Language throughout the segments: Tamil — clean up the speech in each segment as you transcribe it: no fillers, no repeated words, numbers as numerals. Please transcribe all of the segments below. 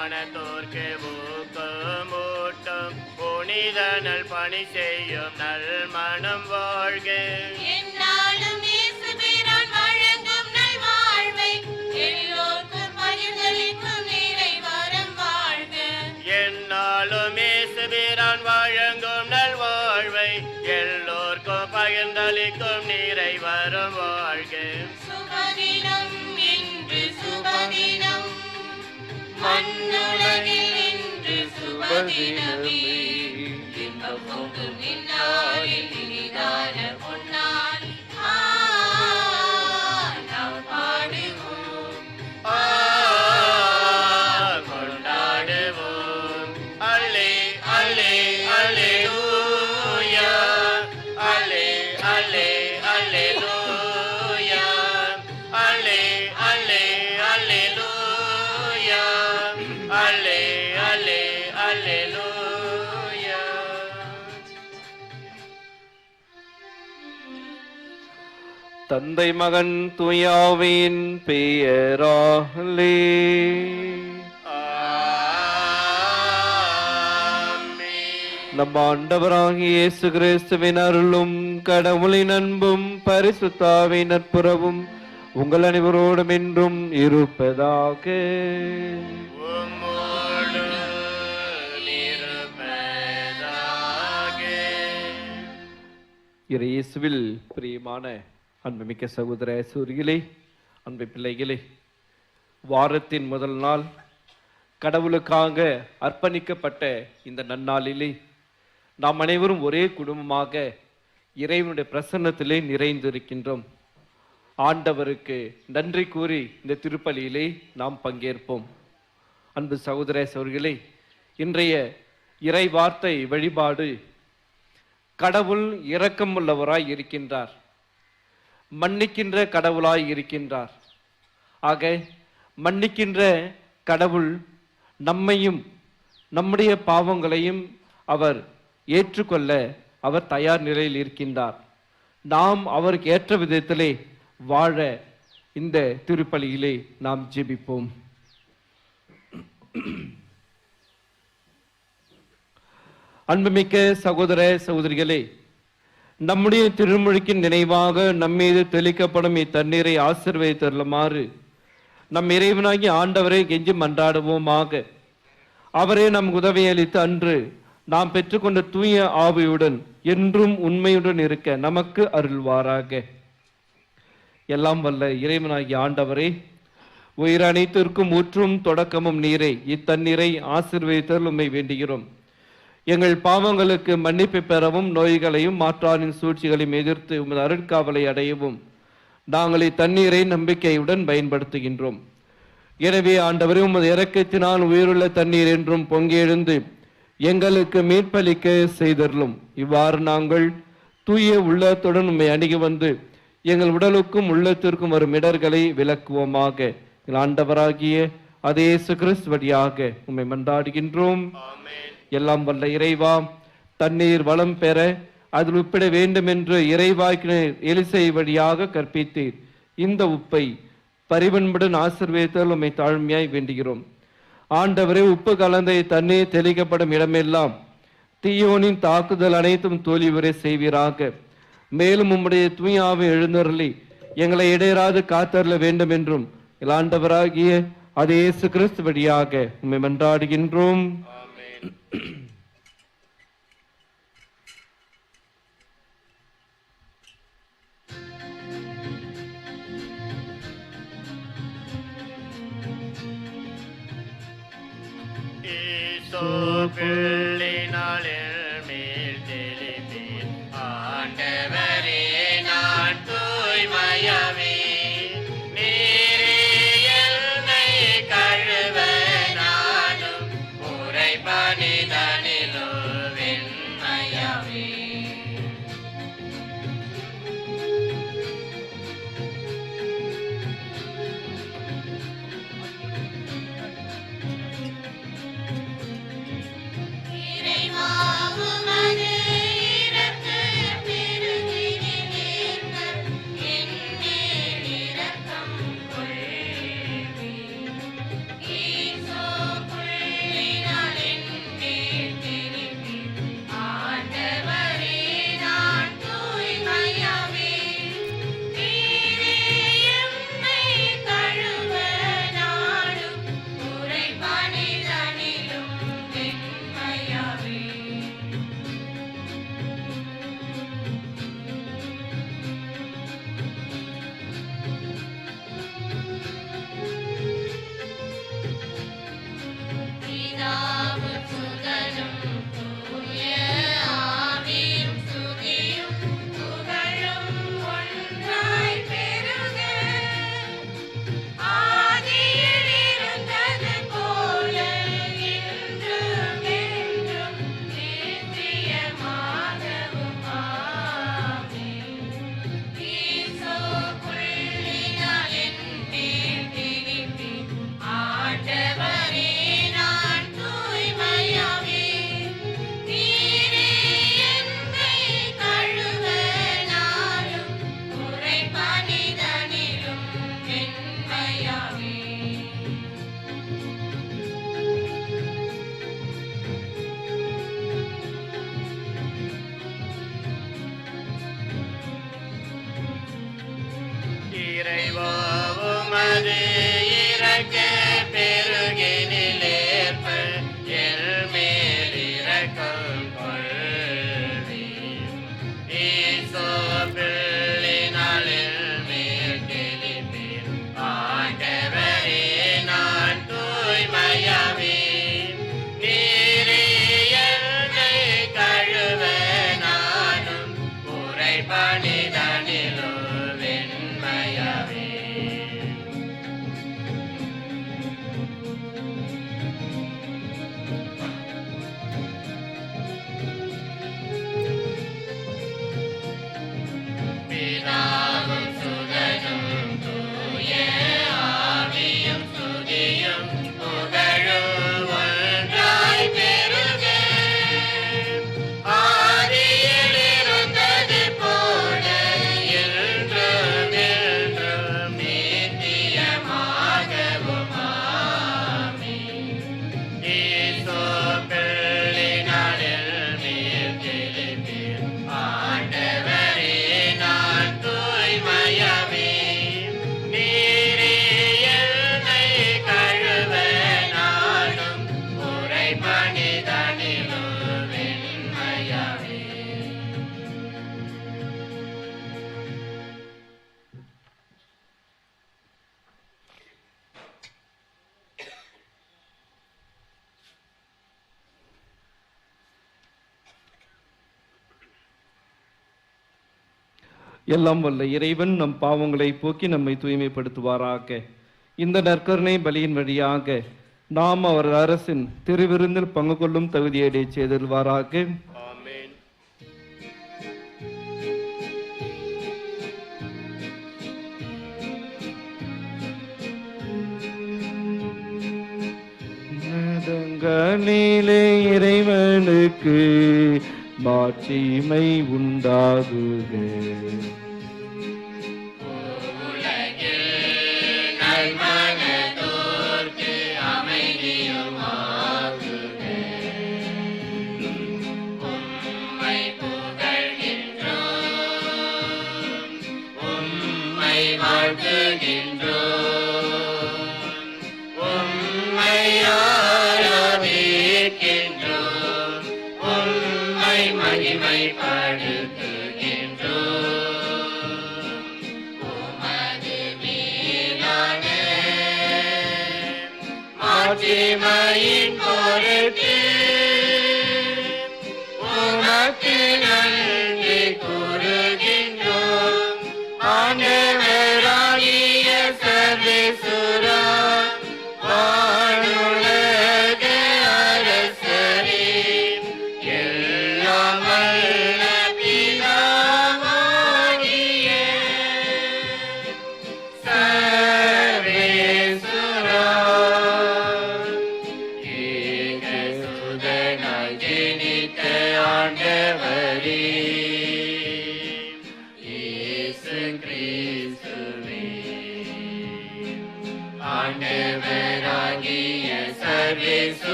மனத்தோர்க்கு ஊக்கமூட்டும் புனிதனல் பணி செய்யும் நல் மனம் வாழ்க. என்னாலும் இயேசுபிரான் வழங்கும் நல் வாழ்வை எல்லோர்க்கும் பகிர்ந்தளிக்கும் நிறைவரம் வாழ்க. என்னாலும் இயேசுபிரான் வழங்கும் நல் வாழ்வை எல்லோர்க்கும் பகிர்ந்தளிக்கும் நிறைவரம் வாழ்க. சுபதினம் இன்று சுபதினம், மண்ணுலகில் இன்று சுபதினமே. இன்பம் பொங்கும் இந்நாளில் இனிதான பொன்னாள் நாம் பாடுவோம், கொண்டாடுவோம். அல்லே அல்லே அல்லேலூயா, அல்லே அல்லே அல்லேலூயா, அல்லே அல்லே அல்லேலூயா, அல்லே அல்லே அல்லேலூயா. தந்தை மகன் தூயாவின் பெயராலே. நம் ஆண்டவராகிய இயேசு கிறிஸ்துவின் அருளும் கடவுளின் அன்பும் பரிசுத்தாவின் நட்புறவும் உங்கள் அனைவரோடும் என்றும் இருப்பதாக. உம்மோடு இருப்பதாக. இயேசுவில் பிரியமான அன்புமிக்க சகோதர சகோதரிகளே, அன்பு பிள்ளைகளே, வாரத்தின் முதல் நாள் கடவுளுக்காக அர்ப்பணிக்கப்பட்ட இந்த நன்னாளிலே நாம் அனைவரும் ஒரே குடும்பமாக இறைவனுடைய பிரசன்னத்திலே நிறைந்திருக்கின்றோம். ஆண்டவருக்கு நன்றி கூறி இந்த திருப்பலியிலே நாம் பங்கேற்போம். அன்பு சகோதர சகோதரிகளே, இன்றைய இறை வார்த்தை வழிபாடு கடவுள் இரக்கமுள்ளவராய் இருக்கின்றார், மன்னிக்கின்ற கடவுளாய் இருக்கின்றார். ஆக மன்னிக்கின்ற கடவுள் நம்மையும் நம்முடைய பாவங்களையும் அவர் ஏற்றுக்கொள்ள அவர் தயார் நிலையில் இருக்கின்றார். நாம் அவருக்கு ஏற்ற விதத்திலே வாழ இந்த திருப்பலியிலே நாம் ஜெபிப்போம். அன்புமிக்க சகோதர சகோதரிகளே, நம்முடைய திருமொழிக்கின் நினைவாக நம்மீது தெளிக்கப்படும் இத்தண்ணீரை ஆசீர்வதித்தருளுமாறு நம் இறைவனாகி ஆண்டவரை கெஞ்சி மன்றாடுவோமாக. அவரே நம் உதவி அளித்து அன்று நாம் பெற்றுக்கொண்ட தூய ஆவியுடன் என்றும் உண்மையுடன் இருக்க நமக்கு அருள்வாராக. எல்லாம் வல்ல இறைவனாகி ஆண்டவரே, உயிர் அனைத்திற்கும் ஊற்றும் தொடக்கமும் நீரை, இத்தண்ணீரை ஆசீர்வதித்தல் உம்மை வேண்டுகிறோம். எங்கள் பாவங்களுக்கு மன்னிப்பு பெறவும் நோய்களையும் மாற்றானின் சூழ்ச்சிகளையும் எதிர்த்து உமது அருட்காவலை அடையவும் நாங்கள் இத்தண்ணீரை நம்பிக்கையுடன் பயன்படுத்துகின்றோம். எனவே ஆண்டவரே, உமது இரக்கத்தினால் உயிருள்ள தண்ணீர் என்றும் பொங்கி எழுந்து எங்களுக்கு மீட்பளிக்க செய்தருளும். இவ்வாறு நாங்கள் தூய உள்ளத்துடன் உம்மை அணுகி வந்து எங்கள் உடலுக்கும் உள்ளத்திற்கும் வரும் இடர்களை விலக்குவோமாக. ஆண்டவராகிய அதே இயேசு கிறிஸ்து வழியாக உம்மை மன்றாடுகின்றோம். எல்லாம் வல்ல இறைவா, தண்ணீர் வளம் பெற அதில் உப்பிட வேண்டும் என்று இறைவாக்கினர் எலிசை வழியாக கற்பித்தீர். இந்த உப்பை பரிவன்புடன் ஆசீர்வதித்தல் உம்மை தாழ்மையாய் வேண்டுகிறோம். ஆண்டவரே, உப்பு கலந்த தண்ணீர் தெளிக்கப்படும் இடமெல்லாம் தீயோனின் தாக்குதல் அனைத்தும் தோல்வியுறை செய்வீராக. மேலும் உம்முடைய தூயாவை எழுந்தருளி எங்களை இடையராது காத்தருள வேண்டும் என்றும் ஆண்டவராகிய அதே இயேசு கிறிஸ்து வழியாக உம்மை மன்றாடுகின்றோம். பிள்ளைனாளில் மேல் தெளிப்பேன். ஆண்டவரே, நான் தூய்மையாவே நீரே என்னை கழுவ நானும் உரை பணிதனிலோ வெண்மையாவே. இறைவா உமது இரக்கம் பெருகி இறைவா உமது இறக்க பெருகினிலேற்ப என் மேல் இரக்கம் கொள்வீர். ஈசோ பிள்ளையினால் என் மேல் தெளிப்பீர். ஆண்டவரே நான் தூய்மையாவேன். நீரே என்னை கழுவ நானும் உறைபணிதனிலோ வெண்மையாவேன். பிதாவும் சுதனும் தூய ஆவியும் துதியும் புகழும் ஒன்றாய் பெருக. ஆதியில் இருந்தது போல என்றும் என்றும் நித்தியமாகவும் ஆமென். ஈசோ பிள்ளையினால் என் மேல் தெளிப்பீர். ஆண்டவரே நான் தூய்மையாவேன். நீரே என்னை கழுவ நானும் உறைபணிதனிலோ வெண்மையாவேன். எல்லாம் வல்ல இறைவன் நம் பாவங்களை போக்கி நம்மை தூய்மைப்படுத்துவாராக. இந்த நற்கருணை பலியின் வழியாக நாம் அவர் அரசின் திருவிருந்தில் பங்கு கொள்ளும் தகுதியடை செய்தல்வாராக. ஆமென். நதங்களிலே இறைவனுக்கு மாட்சிமை உண்டாகுக. உலகில் நல்மனதோர்க்கு அமைதியுமாகுக. உம்மை புகழ்கின்றோம், உம்மை வாழ்த்துகின்றோம், உம்மை ஆராதிக்கின்றோம், உம்மை மகிமைப்படுத்துகின்றோம். உமது மேலான மாட்சிமையின் பொருட்டு உமக்கு நன்றி கூறுகின்றோம். ஆண்டவராகிய சர்வேசுரா, வானுலக அரசரே, எல்லாம் வல்ல பிதாவாகிய சர்வேசுரா, ஏக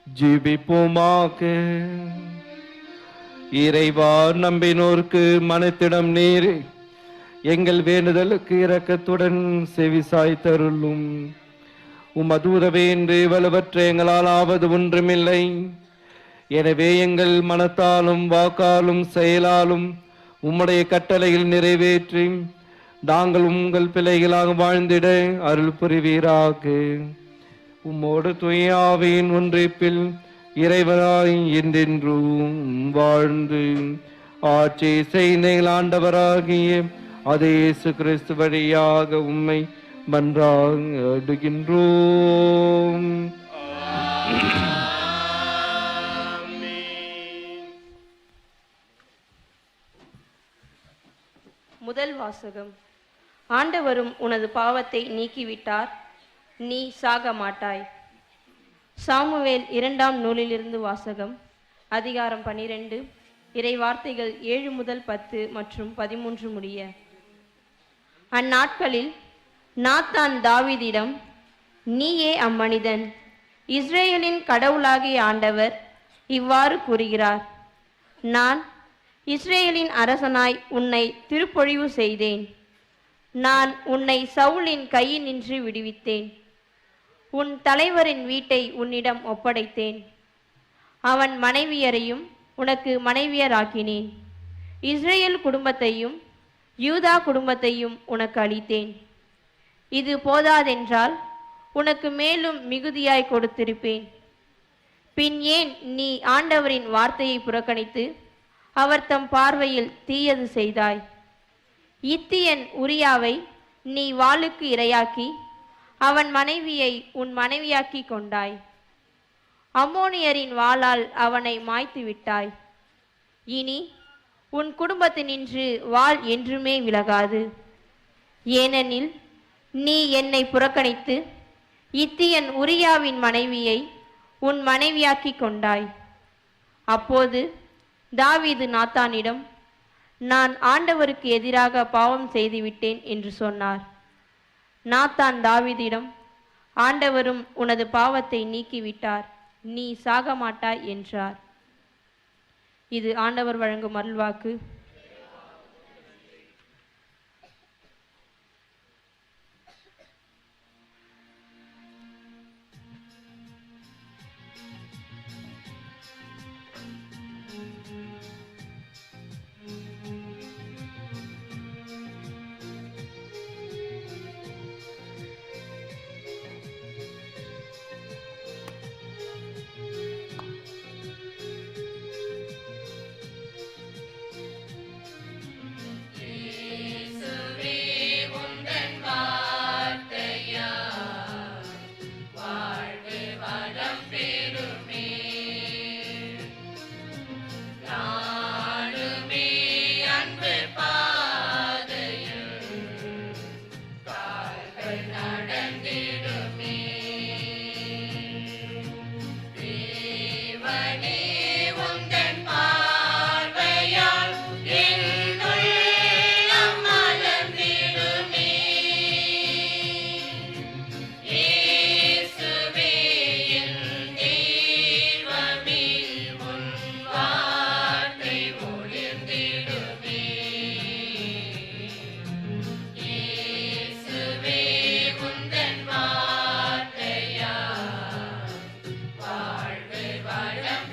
ஜீவிப்போமாக. இறைவா, நம்பினோர்க்கு மனத்திடம் நீர் எங்கள் வேண்டுதலுக்கு இரக்கத்துடன் செவிசாய் தருளும். உமது உதவியின்றி வலுவற்ற எங்களால் ஆவது ஒன்றுமில்லை. எனவே எங்கள் மனத்தாலும் வாக்காலும் செயலாலும் உம்முடைய கட்டளையில் நிறைவேற்றி நாங்கள் உங்கள் பிள்ளைகளாக வாழ்ந்திட அருள் புரிவீராக. உம்மோடு தூயாவின் ஒன்றிப்பில் இறைவனாய் என்றென்றும் வாழ்ந்து ஆட்சி செய்த ஆண்டவராகிய அதே இயேசு கிறிஸ்து வழியாக உம்மை மன்றாடுகின்றோம். முதல் வாசகம். ஆண்டவரும் உனது பாவத்தை நீக்கிவிட்டார், நீ சாக மாட்டாய். சாமுவேல் 2ஆம் நூலிலிருந்து வாசகம். அதிகாரம் 12, இறை வார்த்தைகள் 7 முதல் 10 மற்றும் 13 முடிய. அந்நாட்களில் நாத்தான் தாவீதிடம், நீயே அம்மனிதன், இஸ்ரேலின் கடவுளாகிய ஆண்டவர் இவ்வாறு கூறுகிறார், நான் இஸ்ரேலின் அரசனாய் உன்னை திருப்பொழிவு செய்தேன். நான் உன்னை சவுலின் கையினின்று விடுவித்தேன். உன் தலைவரின் வீட்டை உன்னிடம் ஒப்படைத்தேன். அவன் மனைவியரையும் உனக்கு மனைவியராக்கினேன். இஸ்ரேல் குடும்பத்தையும் யூதா குடும்பத்தையும் உனக்கு அளித்தேன். இது போதாதென்றால் உனக்கு மேலும் மிகுதியாய் கொடுத்திருப்பேன். பின் ஏன் நீ ஆண்டவரின் வார்த்தையை புறக்கணித்து அவர் தம் பார்வையில் தீயது செய்தாய்? இத்தியன் உரியாவை நீ வாளுக்கு இரையாக்கி அவன் மனைவியை உன் மனைவியாக்கி கொண்டாய். அம்மோனியரின் வாளால் அவனை மாய்த்து விட்டாய். இனி உன் குடும்பத்தினின்று வாள் என்றுமே விலகாது. ஏனெனில் நீ என்னை புறக்கணித்து இத்தியன் உரியாவின் மனைவியை உன் மனைவியாக்கி கொண்டாய். அப்போது தாவீது நாத்தானிடம், நான் ஆண்டவருக்கு எதிராக பாவம் செய்துவிட்டேன் என்று சொன்னார். நாத்தான் தாவீதிடம், ஆண்டவரும் உனது பாவத்தை நீக்கிவிட்டார், நீ சாக மாட்டாய் என்றார். இது ஆண்டவர் வழங்கும் அருள்வாக்கு. வாழ்வு வளம்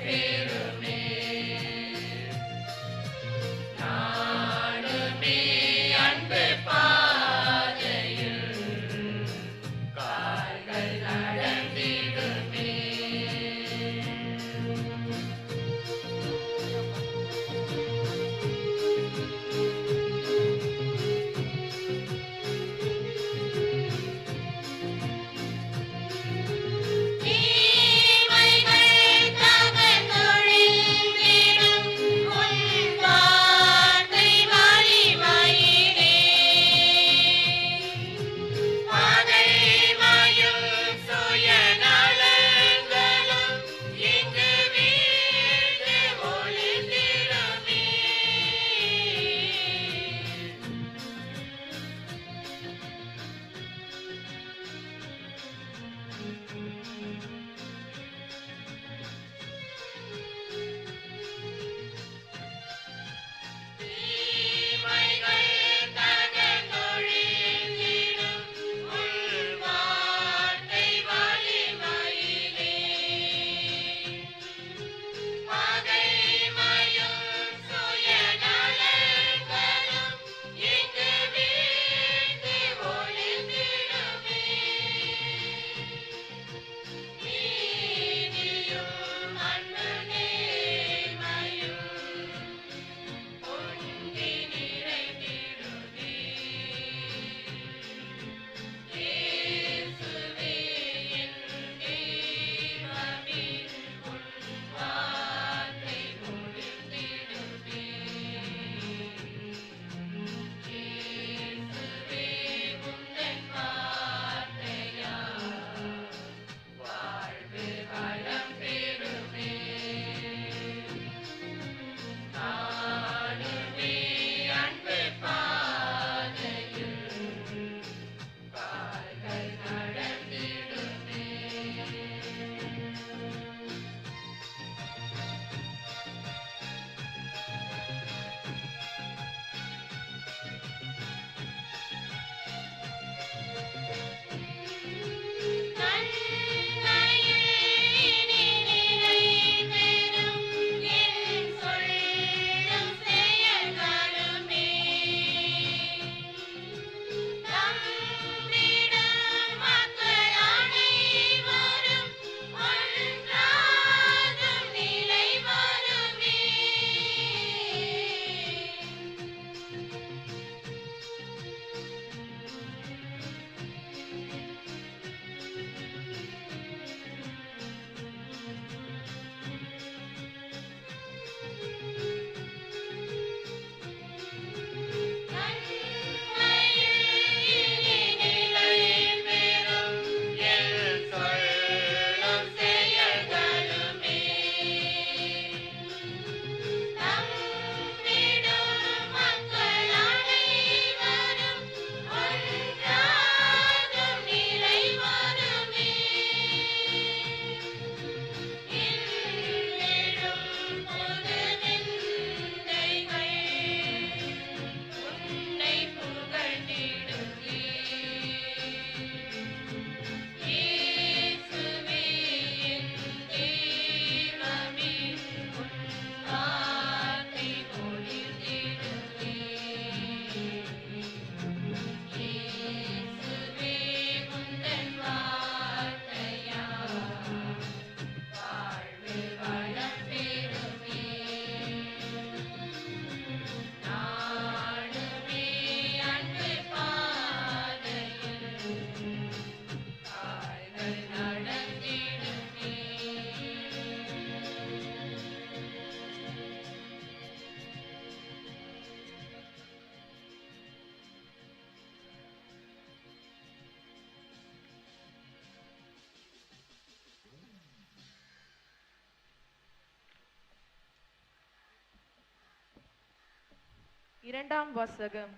இரண்டாம் வாசகம்.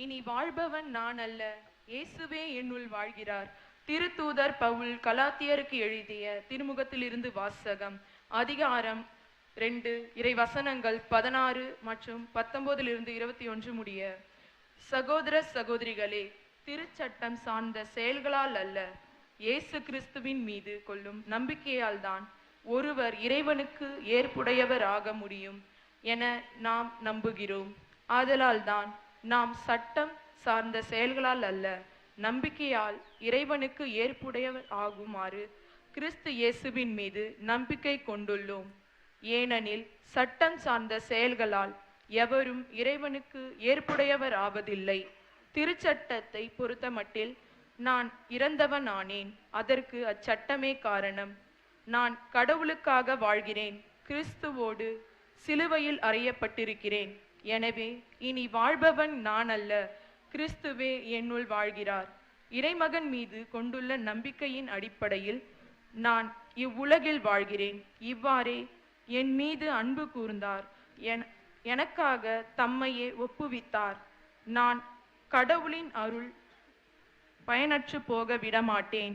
இனி வாழ்பவன் நான் அல்ல, இயேசுவே என்னுள் வாழ்கிறார். திருத்தூதர் பவுல் கலாத்தியருக்கு எழுதிய திருமுகத்திலிருந்து வாசகம். அதிகாரம் 2, இறை வசனங்கள் 16 மற்றும் 19 21 முடிய. சகோதர சகோதரிகளே, திருச்சட்டம் சார்ந்த செயல்களால் அல்ல, இயேசு கிறிஸ்துவின் மீது கொள்ளும் நம்பிக்கையால் தான் ஒருவர் இறைவனுக்கு ஏற்புடையவர் ஆக முடியும் என நாம் நம்புகிறோம். ஆதலால் தான் நாம் சட்டம் சார்ந்த செயல்களால் அல்ல, நம்பிக்கையால் இறைவனுக்கு ஏற்புடையவர் ஆகுமாறு கிறிஸ்து இயேசுவின் மீது நம்பிக்கை கொண்டுள்ளோம். ஏனெனில் சட்டம் சார்ந்த செயல்களால் எவரும் இறைவனுக்கு ஏற்புடையவர் ஆவதில்லை. திருச்சட்டத்தை பொறுத்தமட்டில் நான் இறந்தவன் ஆனேன், அதற்கு அச்சட்டமே காரணம். நான் கடவுளுக்காக வாழ்கிறேன், கிறிஸ்துவோடு சிலுவையில் அறையப்பட்டிருக்கிறேன். எனவே இனி வாழ்பவன் நான் அல்ல, கிறிஸ்துவே என்னுள் வாழ்கிறார். இறைமகன் மீது கொண்டுள்ள நம்பிக்கையின் அடிப்படையில் நான் இவ்வுலகில் வாழ்கிறேன். இவ்வாறே என் மீது அன்பு கூர்ந்தார், எனக்காக தம்மையே ஒப்புவித்தார். நான் கடவுளின் அருள் பயனற்று போக விடமாட்டேன்.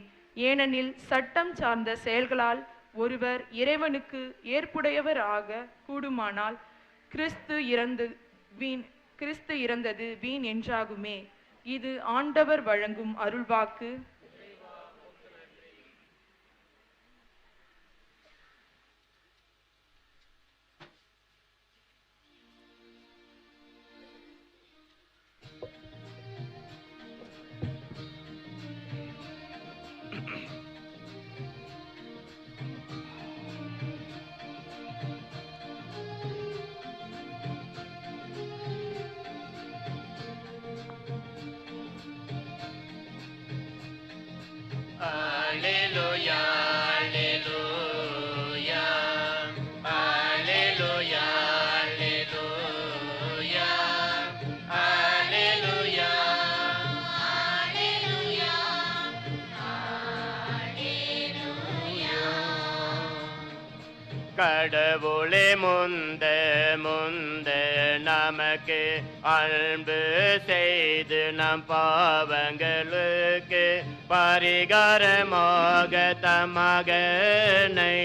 ஏனெனில் சட்டம் சார்ந்த செயல்களால் ஒருவர் இறைவனுக்கு ஏற்புடையவர் ஆக கூடுமானால் கிறிஸ்து இறந்தது வீண் என்றாகுமே. இது ஆண்டவர் வழங்கும் அருள்வாக்கு. Alleluia, alleluia, alleluia, alleluia, alleluia, alleluia. கடவுளே முந்த முந்த நமக்கு அன்பு செய்து நம் பாவங்களுக்கு பரிகாரமாக தமகனை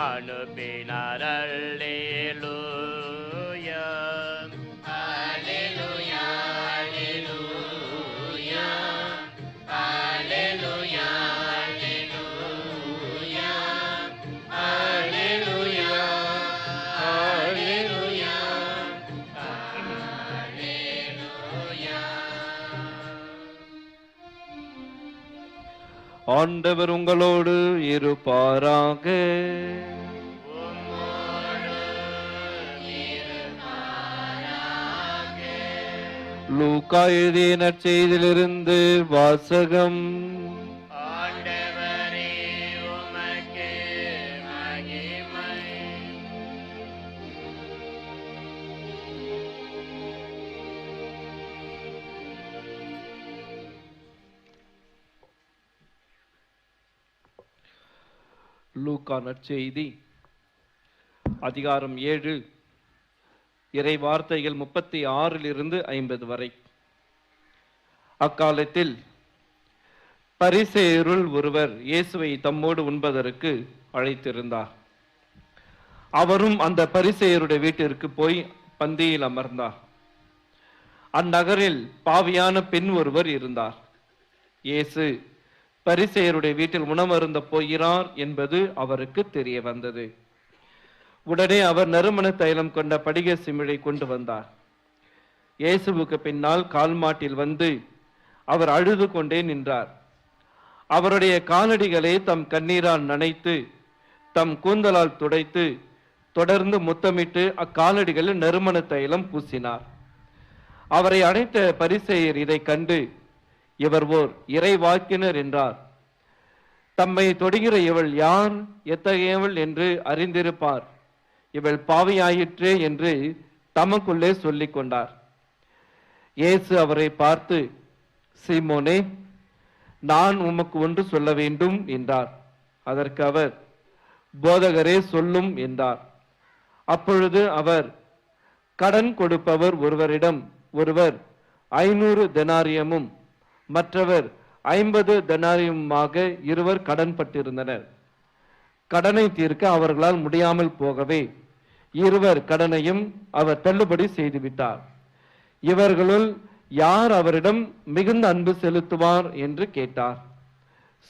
அனுப்பினார். அல்லேலூயா, அல்லேலூயா, அல்லேலூயா, அல்லேலூயா, அல்லேலூயா, அல்லேலூயா, அல்லேலூயா, அல்லேலூயா. ஆண்டவர் உங்களோடு இருப்பாராக. லூக்கா எழுதிய நற்செய்தியிலிருந்து வாசகம். ஆண்டவரே உமக்கு மகிமை. லூக்கா நற்செய்தி அதிகாரம் 7 இறை வார்த்தைகள் 36 50 வரை. அக்காலத்தில் பரிசேயருள் ஒருவர் இயேசுவை தம்மோடு உண்பதற்கு அழைத்திருந்தார். அவரும் அந்த பரிசேயருடைய வீட்டிற்கு போய் பந்தியில் அமர்ந்தார். அந்நகரில் பாவியான பெண் ஒருவர் இருந்தார். இயேசு பரிசேயருடைய வீட்டில் உணவருந்த போகிறார் என்பது அவருக்கு தெரிய வந்தது. உடனே அவர் நறுமண தைலம் கொண்ட படிக சிமிழை கொண்டு வந்தார். இயேசுவுக்கு பின்னால் கால் மாட்டில் வந்து அவர் அழுது கொண்டே நின்றார். அவருடைய காலடிகளை தம் கண்ணீரால் நனைத்து தம் கூந்தலால் துடைத்து தொடர்ந்து முத்தமிட்டு அக்காலடிகளில் நறுமண தைலம் பூசினார். அவரை அழைத்த பரிசேயர் இதை கண்டு, இவர் ஓர் இறைவாக்கினர் என்றார். தம்மை தொடுகிற இவள் யார், எத்தகையவள் என்று அறிந்திருப்பார். இவள் பாவியாயிற்றே என்று தமக்குள்ளே சொல்லிக் கொண்டார். இயேசு அவரை பார்த்து, சீமோனே, நான் உமக்கு ஒன்று சொல்ல வேண்டும் என்றார். அதற்கு அவர், போதகரே சொல்லும் என்றார். அப்பொழுது அவர், கடன் கொடுப்பவர் ஒருவரிடம் ஒருவர் 500 தெனாரியமும் மற்றவர் 50 தெனாரியமுமாக இருவர் கடன் பட்டிருந்தனர். கடனை தீர்க்க அவர்களால் முடியாமல் போகவே இருவர் கடனையும் அவர் தள்ளுபடி செய்துவிட்டார். இவர்களுள் யார் அவரிடம் மிகுந்த அன்பு செலுத்துவார் என்று கேட்டார்.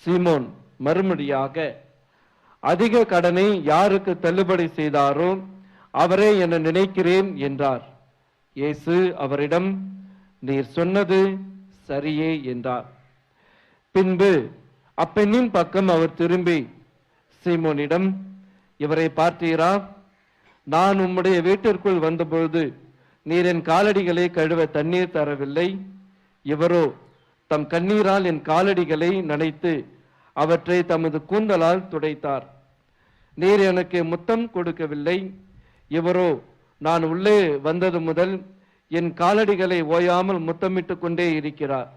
சீமோன் மறுமொழியாக, அதிக கடனை யாருக்கு தள்ளுபடி செய்தாரோ அவரே என நினைக்கிறேன் என்றார். இயேசு அவரிடம், நீர் சொன்னது சரியே என்றார். பின்பு அப்பெண்ணின் பக்கம் அவர் திரும்பி சீமோனிடம், இவரை பார்த்தீரா? நான் உம்முடைய வீட்டிற்குள் வந்தபொழுது நீர் என் காலடிகளை கழுவ தண்ணீர் தரவில்லை. இவரோ தம் கண்ணீரால் என் காலடிகளை நனைத்து அவற்றை தமது கூந்தலால் துடைத்தார். நீர் எனக்கு முத்தம் கொடுக்கவில்லை. இவரோ நான் உள்ளே வந்தது முதல் என் காலடிகளை ஓயாமல் முத்தமிட்டு கொண்டே இருக்கிறார்.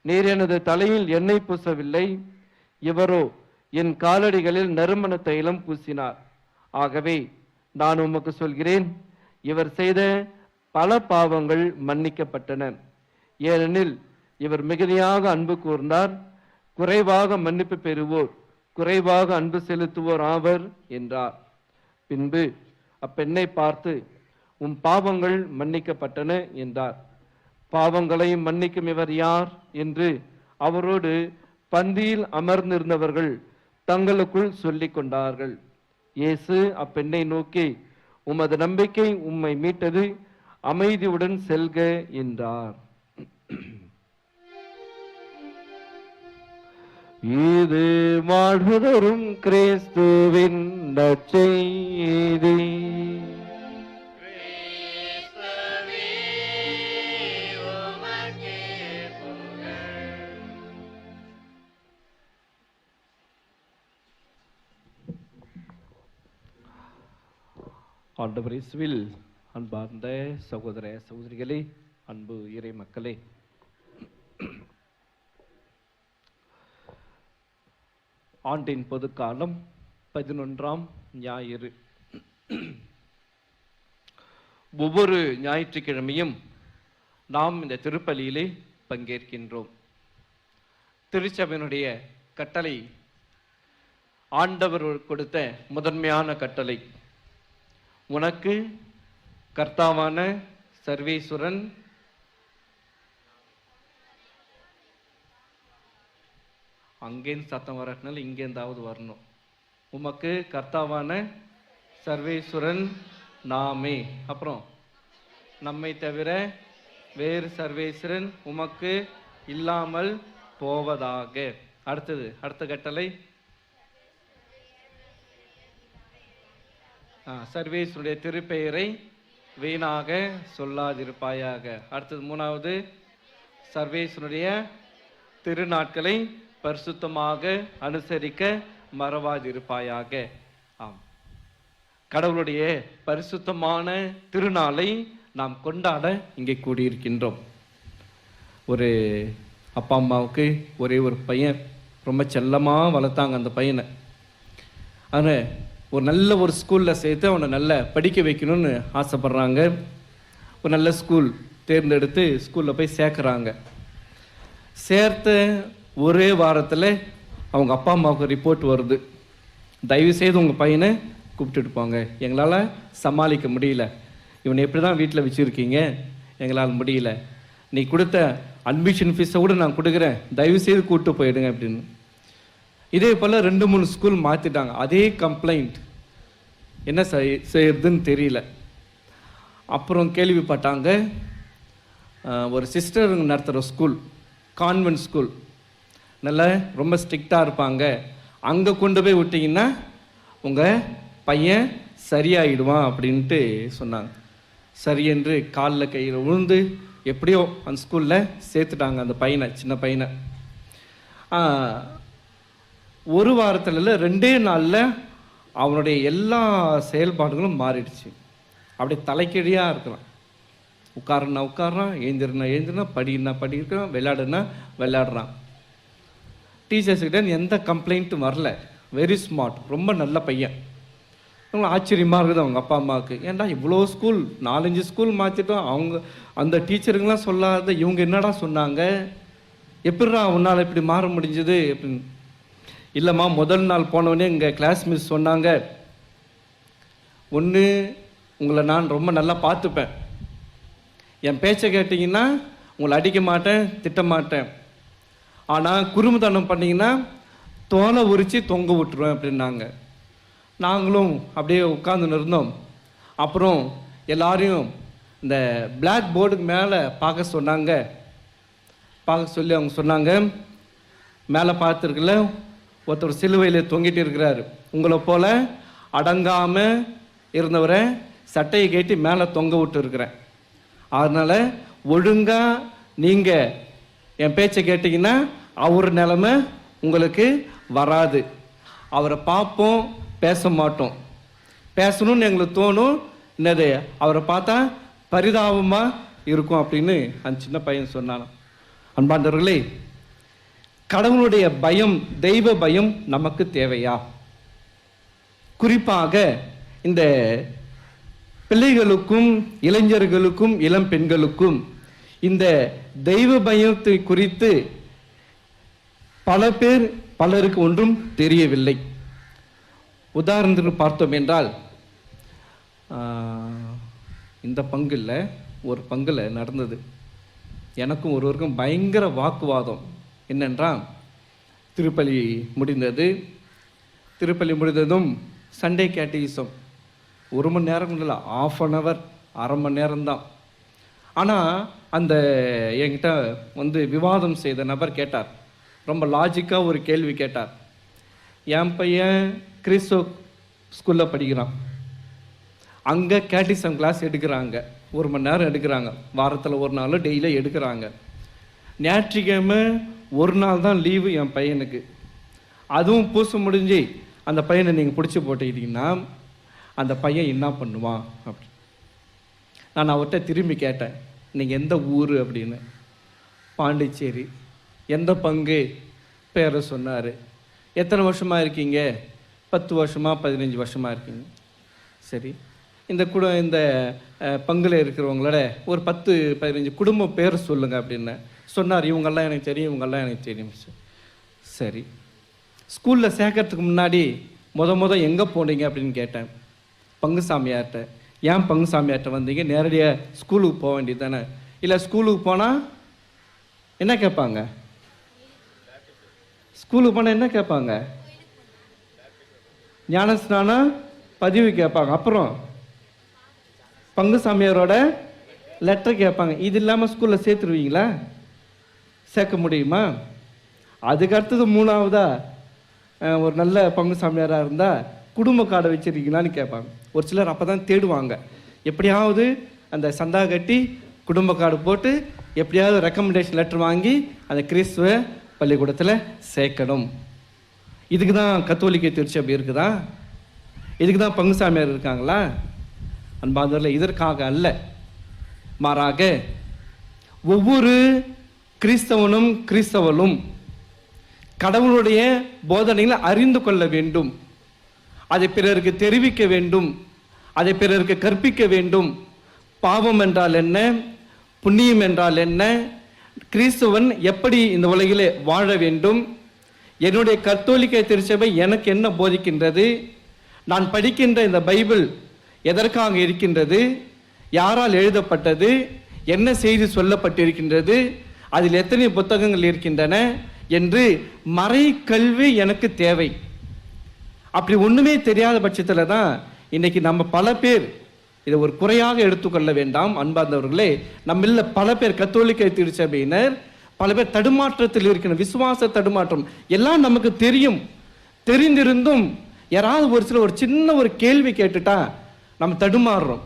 நீர் எனது தலையில் எண்ணெய் பூசவில்லை. இவரோ என் காலடிகளில் நறுமண தைலம் பூசினார். ஆகவே நான் உமக்கு சொல்கிறேன், இவர் செய்த பல பாவங்கள் மன்னிக்கப்பட்டன, ஏனெனில் இவர் மிகுதியாக அன்பு கூர்ந்தார். குறைவாக மன்னிப்பு பெறுவோர் குறைவாக அன்பு செலுத்துவோர் ஆவர் என்றார். பின்பு அப்பெண்ணை பார்த்து, உம் பாவங்கள் மன்னிக்கப்பட்டன என்றார். பாவங்களை மன்னிக்கும் இவர் யார் என்று அவரோடு பந்தியில் அமர்ந்திருந்தவர்கள் தங்களுக்குள் சொல்லிக் கொண்டார்கள். இயேசு அப்பெண்ணை நோக்கி, உமது நம்பிக்கை உம்மை மீட்டது, அமைதியுடன் செல்க என்றார். இது வாழ்வு தரும் கிறிஸ்துவின் நற்செய்தி. ஆண்டவர் இயேசுவில் அன்பார்ந்த சகோதர சகோதரிகளே, அன்பு இறை மக்களே, ஆண்டின் பொதுக்காலம் 11ஆம் ஞாயிறு. ஒவ்வொரு ஞாயிற்றுக்கிழமையும் நாம் இந்த திருப்பலியிலே பங்கேற்கின்றோம். திருச்சபையினுடைய கட்டளை, ஆண்டவர் கொடுத்த முதன்மையான கட்டளை, உனக்கு கர்த்தாவான சர்வேஸ்வரன் அங்கேருந்து சத்தம் வரனால இங்கேருந்தாவது வரணும். உமக்கு கர்த்தாவான சர்வேஸ்வரன் நாமே, அப்புறம் நம்மை தவிர வேறு சர்வேஸ்வரன் உமக்கு இல்லாமல் போவதாக. அடுத்த கட்டளை, சர்வேஸ்வருடைய திருப்பெயரை வீணாக சொல்லாதிருப்பாயாக. அடுத்தது 3வது, சர்வேஸ்வருடைய திருநாட்களை பரிசுத்தமாக அனுசரிக்க மறவாதிருப்பாயாக. ஆம், கடவுளுடைய பரிசுத்தமான திருநாளை நாம் கொண்டாட இங்கே கூடியிருக்கின்றோம். ஒரு அப்பா அம்மாவுக்கு ஒரே ஒரு பையன், ரொம்ப செல்லமாக வளர்த்தாங்க அந்த பையனை. ஆனால் ஒரு நல்ல ஒரு ஸ்கூலில் சேர்த்து அவனை நல்லா படிக்க வைக்கணும்னு ஆசைப்பட்றாங்க. ஒரு நல்ல ஸ்கூல் தேர்ந்தெடுத்து ஸ்கூலில் போய் சேர்க்குறாங்க. சேர்த்த ஒரே வாரத்தில் அவங்க அப்பா அம்மாவுக்கு ரிப்போர்ட் வருது, தயவுசெய்து உங்கள் பையனை கூப்பிட்டுட்டு போங்க, எங்களால் சமாளிக்க முடியல, இவனை எப்படி தான் வீட்டில் வச்சுருக்கீங்க, எங்களால் முடியல, நீ கொடுத்த அட்மிஷன் ஃபீஸை கூட நான் கொடுக்குறேன், தயவுசெய்து கூப்பிட்டு போயிடுங்க அப்படின்னு. இதே போல் 2-3 ஸ்கூல் மாற்றிட்டாங்க. அதே கம்ப்ளைண்ட், என்ன செய்யறதுன்னு தெரியல. அப்புறம் கேள்விப்பட்டாங்க, ஒரு சிஸ்டர் நடத்துகிற ஸ்கூல், கான்வென்ட் ஸ்கூல், நல்லா ரொம்ப ஸ்ட்ரிக்டாக இருப்பாங்க, அங்கே கொண்டு போய் விட்டிங்கன்னா உங்கள் பையன் சரியாயிடுவான் அப்படின்ட்டு சொன்னாங்க. சரி என்று காலில் கையில் விழுந்து எப்படியோ அந்த ஸ்கூலில் சேர்த்துட்டாங்க அந்த பையனை, சின்ன பையனை. ஒரு வாரத்தில் இல்லை, 2 நாளில் அவனுடைய எல்லா செயல்பாடுகளும் மாறிடுச்சு. அப்படியே தலைக்கீழியாக இருக்கிறான். உட்காருன்னா எழுந்திருனா படிக்கிறான், விளையாடுனா விளையாடுறான். டீச்சர்ஸ்கிட்ட எந்த கம்ப்ளைண்ட்டும் வரல. வெரி ஸ்மார்ட், ரொம்ப நல்ல பையன். ஆச்சரியமாக இருக்குது அவங்க அப்பா அம்மாவுக்கு. ஏன்டா இவ்வளோ ஸ்கூல் 4-5 ஸ்கூல் மாற்றிட்டோம், அவங்க அந்த டீச்சருங்கெலாம் சொல்லாத இவங்க என்னடா சொன்னாங்க, எப்படிடா உன்னால் இப்படி மாற முடிஞ்சது அப்படின்னு. இல்லைம்மா, முதல் நாள் போனவொடனே எங்கள் கிளாஸ் மிஸ் சொன்னாங்க, ஒன்று உங்களை நான் ரொம்ப நல்லா பார்த்துப்பேன், என் பேச்சை கேட்டிங்கன்னா உங்களை அடிக்க மாட்டேன், திட்ட மாட்டேன், ஆனால் குறும்புத்தனம் பண்ணிங்கன்னா தோலை உரித்து தொங்க விட்டுருவேன் அப்படின்னாங்க. நாங்களும் அப்படியே உட்காந்துன்னு இருந்தோம். அப்புறம் எல்லாரையும் இந்த பிளாக் போர்டுக்கு மேலே பார்க்க சொன்னாங்க. பார்க்க சொல்லி அவங்க சொன்னாங்க, மேலே பார்த்துருக்குல்ல ஒருத்தர் சிலுவையில் தொங்கிட்டு இருக்கிறாரு, உங்களை போல் அடங்காமல் இருந்தவரை சட்டையை கேட்டு மேலே தொங்க விட்டு இருக்கிறேன், அதனால் ஒழுங்காக நீங்கள் என் பேச்சை கேட்டிங்கன்னா அவர் நிலைமை உங்களுக்கு வராது. அவரை பார்ப்போம், பேச மாட்டோம், பேசணும்னு எங்களுக்கு தோணும், என்னது அவரை பார்த்தா பரிதாபமாக இருக்கும் அப்படின்னு அந்த சின்ன பையன் சொன்னான். அன்பாண்டவர்களே, கடவுளுடைய பயம், தெய்வ பயம் நமக்கு தேவையா? குறிப்பாக இந்த பிள்ளைகளுக்கும் இளைஞர்களுக்கும் இளம் பெண்களுக்கும் இந்த தெய்வ பயத்தை குறித்து பலருக்கு ஒன்றும் தெரியவில்லை. உதாரணத்துக்கு பார்த்தோம் என்றால், இந்த பங்குல ஒரு பங்குல நடந்தது, எனக்கும் ஒருவருக்கும் பயங்கர வாக்குவாதம். என்னென்றால், திருப்பலி முடிந்ததும் சண்டே கேட்டகிசம் 1 மணி நேரம் இல்லை, 1/2 hour, அரை மணி நேரம்தான். ஆனால் அந்த என்கிட்ட வந்து விவாதம் செய்த நபர் கேட்டார், ரொம்ப லாஜிக்காக ஒரு கேள்வி கேட்டார். என் பையன் கிறிஸ்துவ ஸ்கூலில் படிக்கிறான், அங்கே கேட்டிசம் கிளாஸ் எடுக்கிறாங்க, 1 மணி நேரம் எடுக்கிறாங்க, வாரத்தில் 1 நாள் டெய்லியும் எடுக்கிறாங்க. ஞாயிற்றுக்கிழமை 1 நாள் தான் லீவு என் பையனுக்கு, அதுவும் பூச முடிஞ்சு அந்த பையனை நீங்கள் பிடிச்சி போட்டுக்கிட்டிங்கன்னா அந்த பையன் என்ன பண்ணுவான் அப்படி. நான் அவர்கிட்ட திரும்பி கேட்டேன், நீங்கள் எந்த ஊர் அப்படின்னு. பாண்டிச்சேரி. எந்த பங்கு? பேரை சொன்னார். எத்தனை வருஷமாக இருக்கீங்க? 10 வருஷமாக 15 வருஷமாக இருக்கீங்க. சரி, இந்த பங்கில் இருக்கிறவங்களோட ஒரு 10-15 குடும்ப பேர் சொல்லுங்கள் அப்படின்னு சொன்னார். இவங்கெல்லாம் எனக்கு தெரியும், இவங்கெல்லாம் எனக்கு தெரியும். சரி, ஸ்கூலில் சேர்க்கறதுக்கு முன்னாடி முத எங்கே போனீங்க அப்படின்னு கேட்டேன். பங்கு சாமியார்கிட்ட. ஏன் பங்கு சாமியார்கிட்ட வந்தீங்க? நேரடியாக ஸ்கூலுக்கு போக வேண்டியது தானே. இல்லை, ஸ்கூலுக்கு போனால் என்ன கேட்பாங்க? ஸ்கூலுக்கு போனால் என்ன கேட்பாங்க? ஞானஸ்நானம் பதிவு கேட்பாங்க. அப்புறம் பங்கு சாமியாரோட லெட்டர் கேட்பாங்க. இது இல்லாமல் ஸ்கூலில் சேர்த்துருவீங்களா? சேர்க்க முடியுமா? அதுக்கு அடுத்தது 3ஆவதா ஒரு நல்ல பங்கு சாமியாராக இருந்தால் குடும்ப கார்டை வச்சுருக்கீங்களான்னு கேட்பாங்க. ஒரு சிலர் அப்போ தான் தேடுவாங்க, எப்படியாவது அந்த சந்தா கட்டி குடும்ப கார்டு போட்டு எப்படியாவது ரெக்கமெண்டேஷன் லெட்டர் வாங்கி அந்த கிறிஸ்துவ பள்ளிக்கூடத்தில் சேர்க்கணும். இதுக்கு தான் கத்தோலிக்க திருச்சபை இருக்குதா? இதுக்கு தான் பங்கு சாமியார் இருக்காங்களா? அன்பார்ந்தவர்களே, இதற்காக அல்ல, மாறாக ஒவ்வொரு கிறிஸ்தவனும் கிறிஸ்தவளும் கடவுளுடைய போதனைகளை அறிந்து கொள்ள வேண்டும், அதை பிறருக்கு தெரிவிக்க வேண்டும், அதை பிறருக்கு கற்பிக்க வேண்டும். பாவம் என்றால் என்ன, புண்ணியம் என்றால் என்ன, கிறிஸ்துவன் எப்படி இந்த உலகிலே வாழ வேண்டும், என்னுடைய கத்தோலிக்க திருச்சபை எனக்கு என்ன போதிக்கின்றது, நான் படிக்கின்ற இந்த பைபிள் எதற்காக இருக்கின்றது, யாரால் எழுதப்பட்டது, என்ன செய்தி சொல்லப்பட்டிருக்கின்றது, அதில் எத்தனை புத்தகங்கள் இருக்கின்றன என்று மறை கல்வி எனக்கு தேவை. அப்படி ஒன்றுமே தெரியாத பட்சத்தில் தான் இன்னைக்கு நம்ம பல பேர், இதை ஒரு குறையாக எடுத்துக்கொள்ள வேண்டாம் அன்பார்ந்தவர்களே, நம்மள பல பேர் கத்தோலிக்க திருச்சபையினர் பல பேர் தடுமாற்றத்தில் இருக்கிற, விசுவாச தடுமாற்றம் எல்லாம் நமக்கு தெரியும். தெரிந்திருந்தும் யாராவது ஒரு சில ஒரு சின்ன ஒரு கேள்வி கேட்டுட்டா நம்ம தடுமாறுறோம்.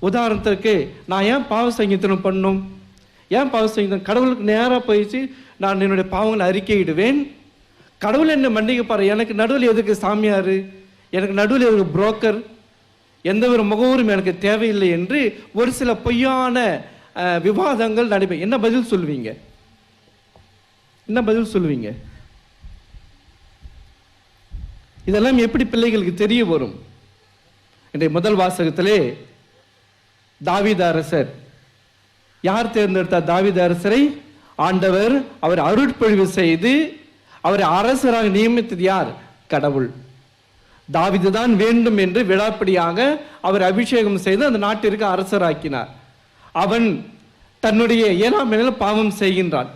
உதாரணத்துக்கு, நான் ஏன் பாவ சங்கீதனம் பண்ணும்? ஏன் பாவ சங்கீதம்? கடவுளுக்கு நேராக போயிடுச்சு, நான் என்னுடைய பாவங்களை அறிக்கையிடுவேன், கடவுள் என்ன மன்னிக்கப்பாரு, எனக்கு நடுவில் எதுக்கு சாமியார், எனக்கு நடுவில் எதுக்கு புரோக்கர், எந்த ஒரு முகவரும் எனக்கு தேவையில்லை என்று ஒரு சில பொய்யான விவாதங்கள் நடைபெறும். என்ன பதில் சொல்லுவீங்க? என்ன பதில் சொல்லுவீங்க? இதெல்லாம் எப்படி பிள்ளைகளுக்கு தெரிய வரும்? இன்றைய முதல் வாசகத்திலே தாவீது அரசர், யார் தேர்ந்தெடுத்தார் தாவீது அரசரை? ஆண்டவர் அவர் அருட்பொழிவு செய்து அவரை அரசராக நியமித்தது யார்? கடவுள். தாவீது தான் வேண்டும் என்று விழாப்படியாக அவர் அபிஷேகம் செய்து அந்த நாட்டிற்கு அரசராக்கினார். அவன் தன்னுடைய 7ஆம் நாளில் பாவம் செய்கின்றான்.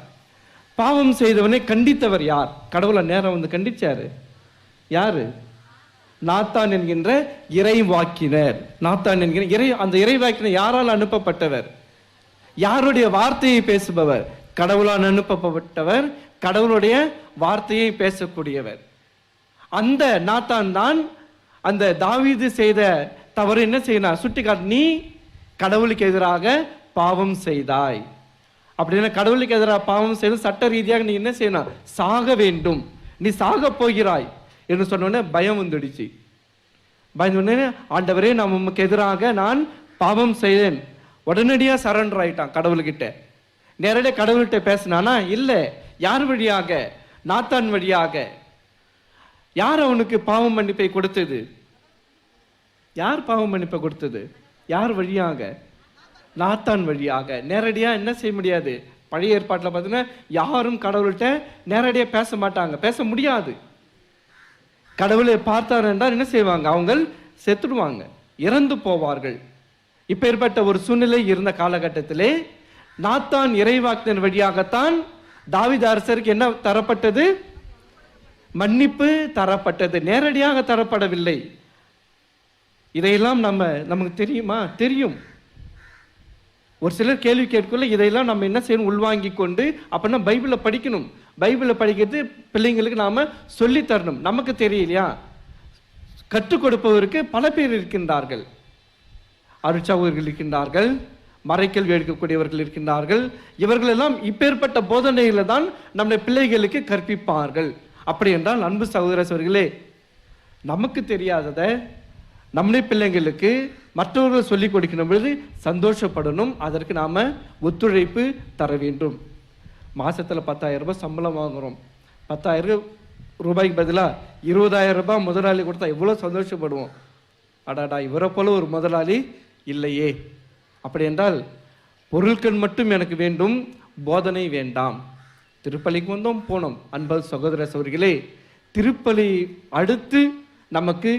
பாவம் செய்தவனை கண்டித்தவர் யார்? கடவுளை நேரம் வந்து கண்டிச்சாரு. யாரு? நாத்தான் என்கின்ற இறைவாக்கினர். நாத்தான் என்கிற அந்த இறைவாக்கினர் யாரால் அனுப்பப்பட்டவர்? யாருடைய வார்த்தையை பேசுபவர்? கடவுளால் அனுப்பப்பட்டவர், கடவுளுடைய வார்த்தையை பேசக்கூடியவர். அந்த நாத்தான் தான் அந்த தாவீது செய்த தவறு என்ன செய்யணும் சுட்டிக்காட்டு, நீ கடவுளுக்கு எதிராக பாவம் செய்தாய். அப்படின்னா கடவுளுக்கு எதிராக பாவம் செய்து சட்ட ரீதியாக நீ என்ன செய்யணும்? சாக வேண்டும், நீ சாக போகிறாய் என்று சொன்னோடனே பயம் வந்துடுச்சு. பயந்தோடனே ஆண்டவரே, நான் உமக்கு எதிராக நான் பாவம் செய்தேன். உடனடியாக சரண்டர் ஆயிட்டான் கடவுள்கிட்ட. நேரடியாக கடவுள்கிட்ட பேசினானா? இல்லை. யார் வழியாக? நாத்தான் வழியாக. யார் அவனுக்கு பாவ மன்னிப்பை கொடுத்தது? யார் பாவ மன்னிப்பை கொடுத்தது? யார் வழியாக? நாத்தான் வழியாக. நேரடியாக என்ன செய்ய முடியாது. பழைய ஏற்பாட்டில் பார்த்தீங்கன்னா யாரும் கடவுள்கிட்ட நேரடியாக பேச மாட்டாங்க, பேச முடியாது. கடவுளை பார்த்தார் என்றால் என்ன செய்வாங்க? அவங்க செத்துடுவாங்க, இறந்து போவார்கள். இப்ப ஏற்பட்ட ஒரு சூழ்நிலை இருந்த காலகட்டத்திலே நாத்தான் இறைவாக்கினர் வழியாகத்தான் தாவீது அரசருக்கு என்ன தரப்பட்டது? மன்னிப்பு தரப்பட்டது, நேரடியாக தரப்படவில்லை. இதையெல்லாம் நமக்கு தெரியுமா? தெரியும். ஒரு சிலர் கேள்வி கேட்கல, இதையெல்லாம் நம்ம என்ன செய்யணும்? உள்வாங்கி கொண்டு அப்படின்னா பைபிளை படிக்கணும். பைபிளை படிக்கிறது பிள்ளைங்களுக்கு நாம சொல்லி தரணும். நமக்கு தெரியலையா? கற்றுக் கொடுப்பவருக்கு பல பேர் இருக்கின்றார்கள். அருட்சகோதரர்கள் இருக்கின்றார்கள், மறைக்கல்வி எடுக்கக்கூடியவர்கள் இருக்கின்றார்கள். இவர்கள் எல்லாம் இப்பேற்பட்ட போதனைகளை தான் நம்முடைய பிள்ளைகளுக்கு கற்பிப்பார்கள். அப்படி என்றால் அன்பு சகோதர சகோதரிகளே, நமக்கு தெரியாததை நம்முடைய பிள்ளைங்களுக்கு மற்றவர்கள் சொல்லிக் கொடுக்கின்ற பொழுது சந்தோஷப்படணும். அதற்கு நாம ஒத்துழைப்பு தர வேண்டும். மாசத்துல 10,000 ரூபாய் சம்பளம் வாங்குறோம். 10,000 ரூபாய்க்கு பதிலாக 20,000 ரூபாய் முதலாளி கொடுத்தா எவ்வளவு சந்தோஷப்படுவோம். அடாடா, இவரை போல ஒரு முதலாளி இல்லையே. அப்படி என்றால் பொருட்கள் மட்டும் எனக்கு வேண்டும், போதனை வேண்டாம். திருப்பலிக்கு வந்தோம், போனோம். அன்பு சகோதர சகோதரிகளே, திருப்பலி அடுத்து நமக்கு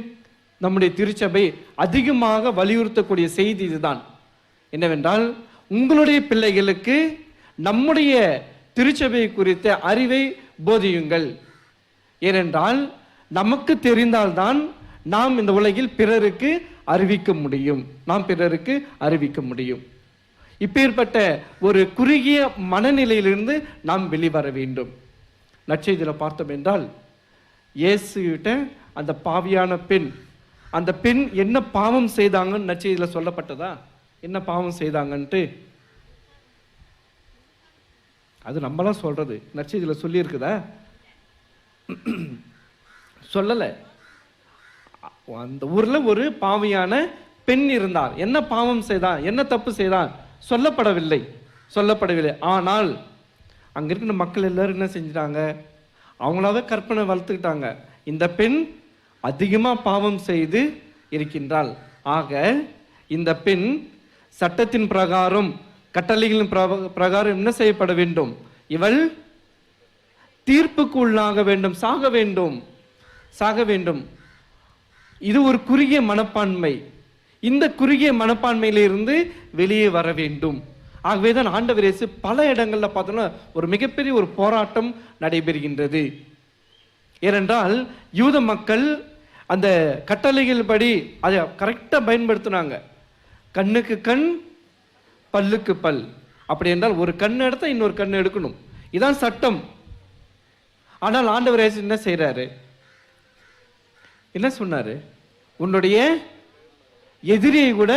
நம்முடைய திருச்சபை அதிகமாக வலியுறுத்தக்கூடிய செய்தி இதுதான். என்னவென்றால், உங்களுடைய பிள்ளைகளுக்கு நம்முடைய திருச்சபை குறித்த அறிவை போதியுங்கள். ஏனென்றால் நமக்கு தெரிந்தால்தான் நாம் இந்த உலகில் பிறருக்கு அறிவிக்க முடியும். இப்பேற்பட்ட ஒரு குறுகிய மனநிலையிலிருந்து நாம் வெளிவர வேண்டும். நற்செய்தியில் பார்த்தோம் என்றால், இயேசுகிட்ட அந்த பாவியான பெண், அந்த பெண் என்ன பாவம் செய்தாங்கன்னு நற்செய்தியில் சொல்லப்பட்டதா? என்ன பாவம் செய்தாங்கன்ட்டு அது நம்மளாம் சொல்றது. நற்செய்தியில் சொல்லியிருக்குதா? சொல்லலை. அந்த ஊர்ல ஒரு பாவியான பெண் இருந்தார். என்ன பாவம் செய்தான், என்ன தப்பு செய்தான் சொல்லப்படவில்லை. ஆனால் அங்க இருக்கிற மக்கள் எல்லாரும் என்ன செஞ்சிட்டாங்க? அவங்களாவே கற்பனை வளர்த்துக்கிட்டாங்க. இந்த பெண் அதிகமா பாவம் செய்து இருக்கின்றாள். ஆக இந்த பெண் சட்டத்தின் பிரகாரம், கட்டளைகளின் பிரகாரம் என்ன செய்யப்பட வேண்டும்? இவள் தீர்ப்புக்கு உள்ளாக வேண்டும், சாக வேண்டும். இது ஒரு குறுகிய மனப்பான்மை. இந்த குறுகிய மனப்பான்மையிலிருந்து வெளியே வர வேண்டும். ஆகவேதான் ஆண்டவர் இயேசு பல இடங்கள்ல பார்த்தோம்னா ஒரு மிகப்பெரிய ஒரு போராட்டம் நடைபெறுகின்றது. ஏனென்றால் யூத மக்கள் அந்த கட்டளைகள் படி அதை கரெக்டா பயன்படுத்தினாங்க. கண்ணுக்கு கண், பல்லுக்கு பல். அப்படி என்றால் ஒரு கண் எடுத்தா இன்னொரு கண் எடுக்கணும், இதான் சட்டம். ஆனால் ஆண்டவர் இயேசு என்ன செய்யறாரு? என்ன சொன்னாரு? உன்னுடைய எதிரியை கூட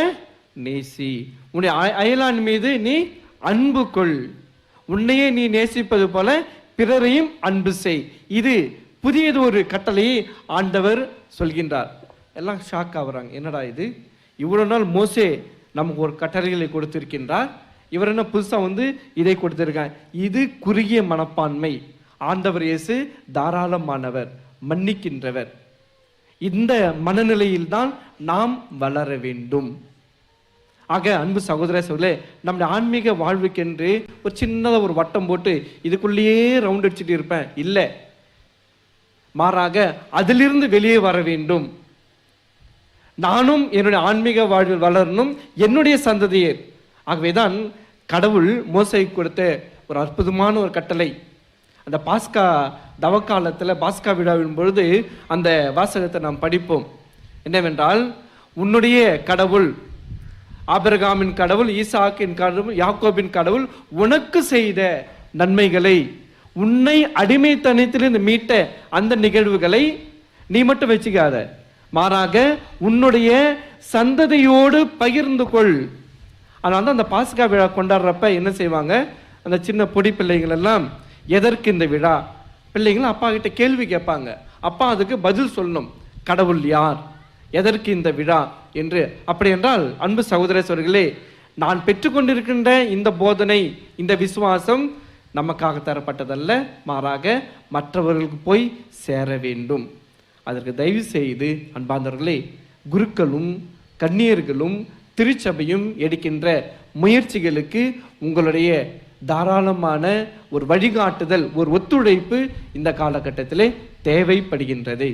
நேசி, உன்னுடைய அயலான் மீது நீ அன்பு கொள், உன்னையே நீ நேசிப்பது போல பிறரையும் அன்பு செய். இது புதியது ஒரு கட்டளையை ஆண்டவர் சொல்கின்றார். எல்லாம் ஷாக் ஆகுறாங்க. என்னடா இது, இவ்வளவு நாள் மோசே நமக்கு ஒரு கட்டளைகளை கொடுத்திருக்கின்றார், இவர் என்ன புதுசா இதை கொடுத்திருக்காங்க. இது குறுகிய மனப்பான்மை. ஆண்டவர் இயேசு தாராளமானவர், மன்னிக்கின்றவர். இந்த மனநிலையில்தான் நாம் வளர வேண்டும். ஆக அன்பு சகோதர சகோதரே, நம்முடைய ஆன்மீக வாழ்வுக்கென்று ஒரு சின்னதாக ஒரு வட்டம் போட்டு இதுக்குள்ளேயே ரவுண்ட் அடிச்சுட்டு இருப்பேன் இல்லை, மாறாக அதிலிருந்து வெளியே வர வேண்டும். நானும் என்னுடைய ஆன்மீக வாழ்வில் வளரணும், என்னுடைய சந்ததியர். ஆகவேதான் கடவுள் மோசேக்கு கொடுத்த ஒரு அற்புதமான ஒரு கட்டளை. அந்த பாஸ்கா தவக்காலத்தில் பாஸ்கா விழாவின் பொழுது அந்த வாசகத்தை நாம் படிப்போம். என்னவென்றால், உன்னுடைய கடவுள் ஆபிரகாமின் கடவுள், ஈசாக்கின் கடவுள், யாக்கோபின் கடவுள் உனக்கு செய்த நன்மைகளை, உன்னை அடிமைத்தனத்திலிருந்து மீட்ட அந்த நிகழ்வுகளை நீ மட்டும் வச்சுக்காத, மாறாக உன்னுடைய சந்ததியோடு பகிர்ந்து கொள். அதனால தான் அந்த பாஸ்கா விழா கொண்டாடுறப்ப என்ன செய்வாங்க, அந்த சின்ன பொடி பிள்ளைகள் எல்லாம் எதற்கு இந்த விழா, பிள்ளைகள் அப்பா கிட்ட கேள்வி கேட்பாங்க, அப்பா அதுக்கு பதில் சொல்லணும். கடவுள் யார், எதற்கு இந்த விழா என்று. அப்படி என்றால் அன்பு சகோதர சகோதரிகளே, நான் பெற்றுக்கொண்டிருக்கின்ற இந்த போதனை, இந்த விசுவாசம் நமக்காக தரப்பட்டதல்ல, மாறாக மற்றவர்களுக்கு போய் சேர வேண்டும். அதற்கு தயவு செய்து அன்பார்ந்தவர்களே, குருக்களும் கன்னியர்களும் திருச்சபையும் எடுக்கின்ற முயற்சிகளுக்கு உங்களுடைய தாராளமான ஒரு வழிகாட்டுதல், ஒரு ஒத்துழைப்பு இந்த காலகட்டத்திலே தேவைப்படுகின்றது.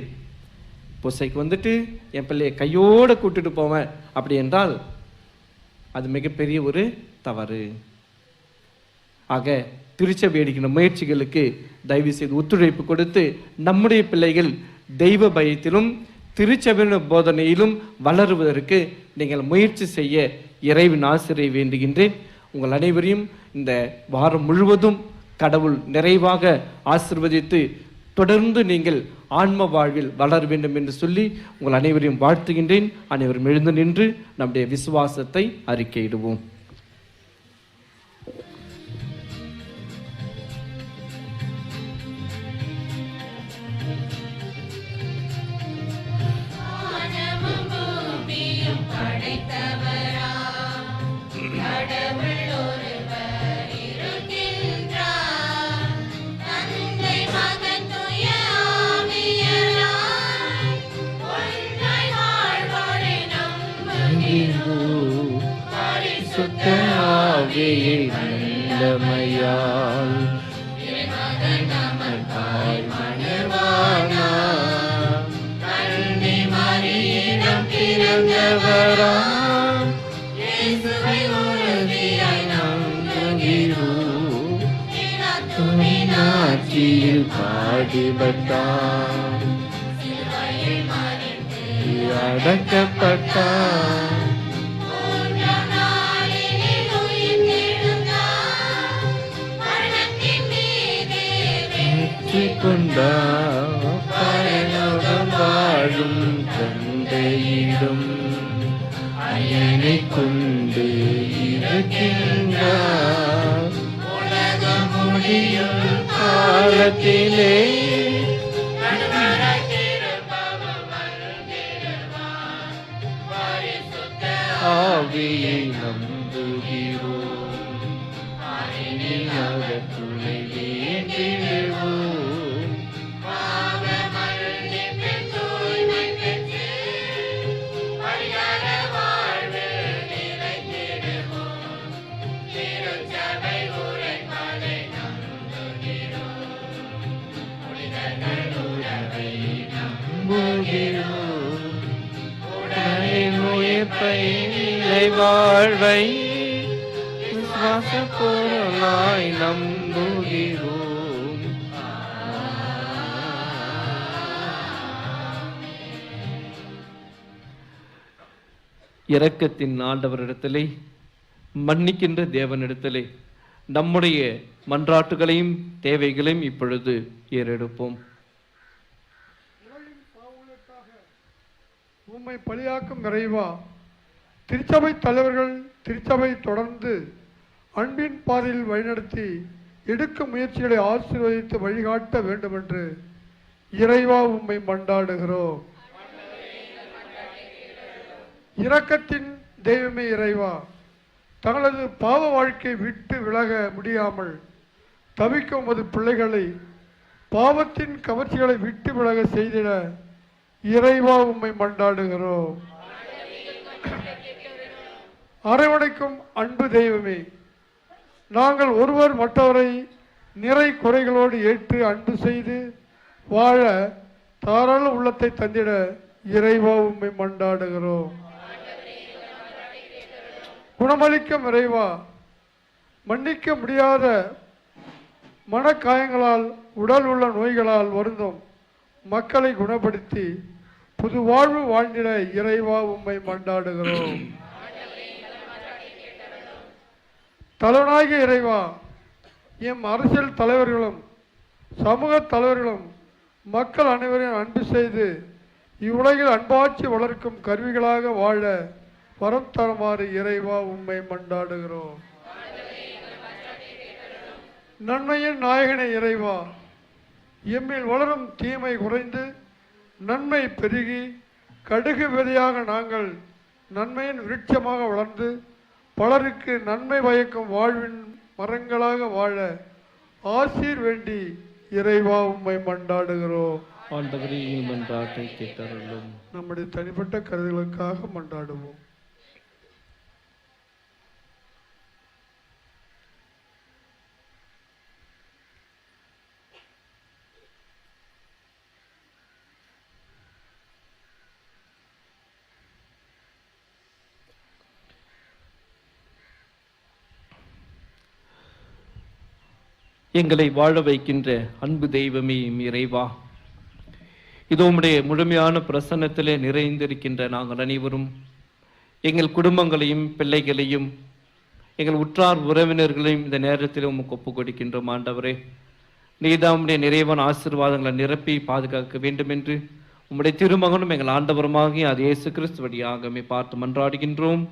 பூசைக்கு வந்துட்டு என் பிள்ளையை கையோடு கூட்டிட்டு போவேன் அப்படி என்றால் அது மிகப்பெரிய ஒரு தவறு. ஆக திருச்சபை எடுக்கின்ற முயற்சிகளுக்கு தயவு செய்து ஒத்துழைப்பு கொடுத்து நம்முடைய பிள்ளைகள் தெய்வ பயத்திலும் திருச்சபையின் போதனையிலும் வளருவதற்கு நீங்கள் முயற்சி செய்ய இறைவன் ஆசிரியை வேண்டுகின்றேன். உங்கள் அனைவரையும் இந்த வாரம் முழுவதும் கடவுள் நிறைவாக ஆசிர்வதித்து தொடர்ந்து நீங்கள் ஆன்ம வாழ்வில் வளர வேண்டும் என்று சொல்லி உங்கள் அனைவரையும் வாழ்த்துகின்றேன். அனைவரும் எழுந்து நின்று நம்முடைய விசுவாசத்தை அறிக்கையிடுவோம். நல்லமையால் பிறந்தவராம் ஆட்சியில் பாடுபட்டார், அடக்கப்பட்டார், கொண்டாடும் வாழும் தந்தையிடம் அயனை கொண்டு இருக்கின்றார். உலகம் முடியும் காலத்திலே ஆவியை நம்புகிறோம், துணை வேண்டிடுவோம். வாழ்வை விசுவாச பொருளாய் நம்புகிறோம். இரக்கத்தின் ஆண்டவரிடத்திலே, மன்னிக்கின்ற தேவனிடத்திலே நம்முடைய மன்றாட்டுகளையும் தேவைகளையும் இப்பொழுது ஏறெடுப்போம். உம்மை பலியாக்கும் இறைவா, திருச்சபை தலைவர்கள் திருச்சபை தொடர்ந்து அன்பின் பாதையில் வழிநடத்தி எடுக்கும் முயற்சிகளை ஆசீர்வதித்து வழிகாட்ட வேண்டும் என்று இறைவா உம்மை மன்றாடுகிறோம். இரக்கத்தின் தெய்வமே இறைவா, தங்களது பாவ வாழ்க்கை விட்டு விலக முடியாமல் தவிக்கும் உமது பிள்ளைகளை பாவத்தின் கவர்ச்சிகளை விட்டு விலக செய்திட இறைவா உம்மை மன்றாடுகிறோம். அரவணைக்கும் அன்பு தெய்வமே, நாங்கள் ஒருவர் மற்றவரை நிறை குறைகளோடு ஏற்று அன்பு செய்து வாழ தாராள உள்ளத்தை தந்திட இறைவா உம்மை மன்றாடுகிறோம். குணமளிக்கும் இறைவா, மன்னிக்க முடியாத மனக்காயங்களால் உடல் உள்ள நோய்களால் வருந்தும் மக்களை குணப்படுத்தி புது வாழ்வு வாழ்ந்திட இறைவா உம்மை மன்றாடுகிறோம். தலைவனாகிய இறைவா, எம் அரசியல் தலைவர்களும் சமூக தலைவர்களும் மக்கள் அனைவரையும் அன்பு செய்து இவ்வுலகில் அன்பாட்சி வளர்க்கும் கருவிகளாக வாழ வரம் தருமாறு இறைவா உம்மை மன்றாடுகிறோம். நன்மையின் நாயகனே இறைவா, எம்மில் வளரும் தீமை குறைந்து நன்மை பெருகி கடுகு விதையாக நாங்கள் நன்மையின் விருட்சமாக வளர்ந்து பலருக்கு நன்மை பயக்கும் வாழ்வின் மரங்களாக வாழ ஆசீர் வேண்டி இறைவா உம்மை மன்றாடுகிறோம். ஆண்டவரே, எங்கள் மன்றாட்டை கேட்டருளும். நம்முடைய தனிப்பட்ட கருதுகளுக்காக மன்றாடுவோம். எங்களை வாழ வைக்கின்ற அன்பு தெய்வமே இறைவா, இதோ உம்முடைய முழுமையான பிரசன்னத்திலே நிறைந்திருக்கின்ற நாங்கள் அனைவரும் எங்கள் குடும்பங்களையும் பிள்ளைகளையும் எங்கள் உற்றார் உறவினர்களையும் இந்த நேரத்தில் உமக்கு ஒப்புக் கொடுக்கின்றோம். ஆண்டவரே, நீதான் உம்முடைய நிறைவான ஆசீர்வாதங்களை நிரப்பி பாதுகாக்க வேண்டும் என்று உம்முடைய திருமகனும் எங்கள் ஆண்டவருமாகிய அது இயேசு கிறிஸ்து வழியாக பார்த்து மன்றாடுகின்றோம்.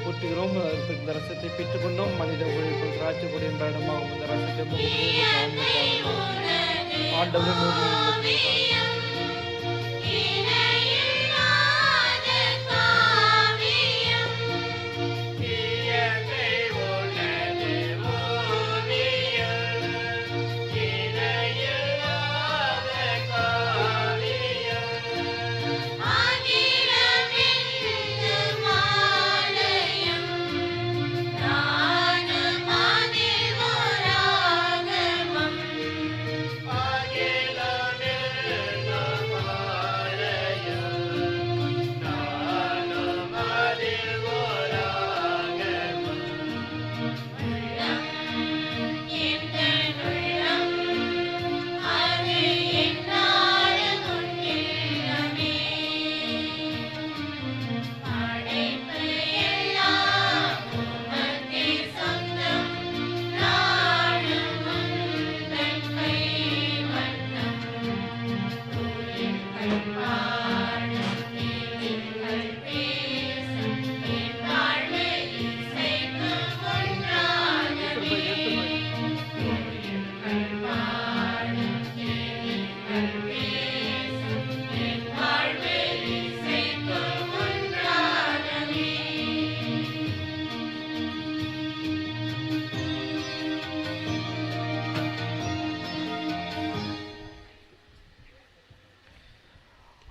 போற்றுகிறோம். இந்த ரசத்தை பெற்றுக்கொண்டோம். மனித உழைப்பு ராஜ்யக்கூடிய இடமாகும் இந்த ரசத்தை ஆண்டவர்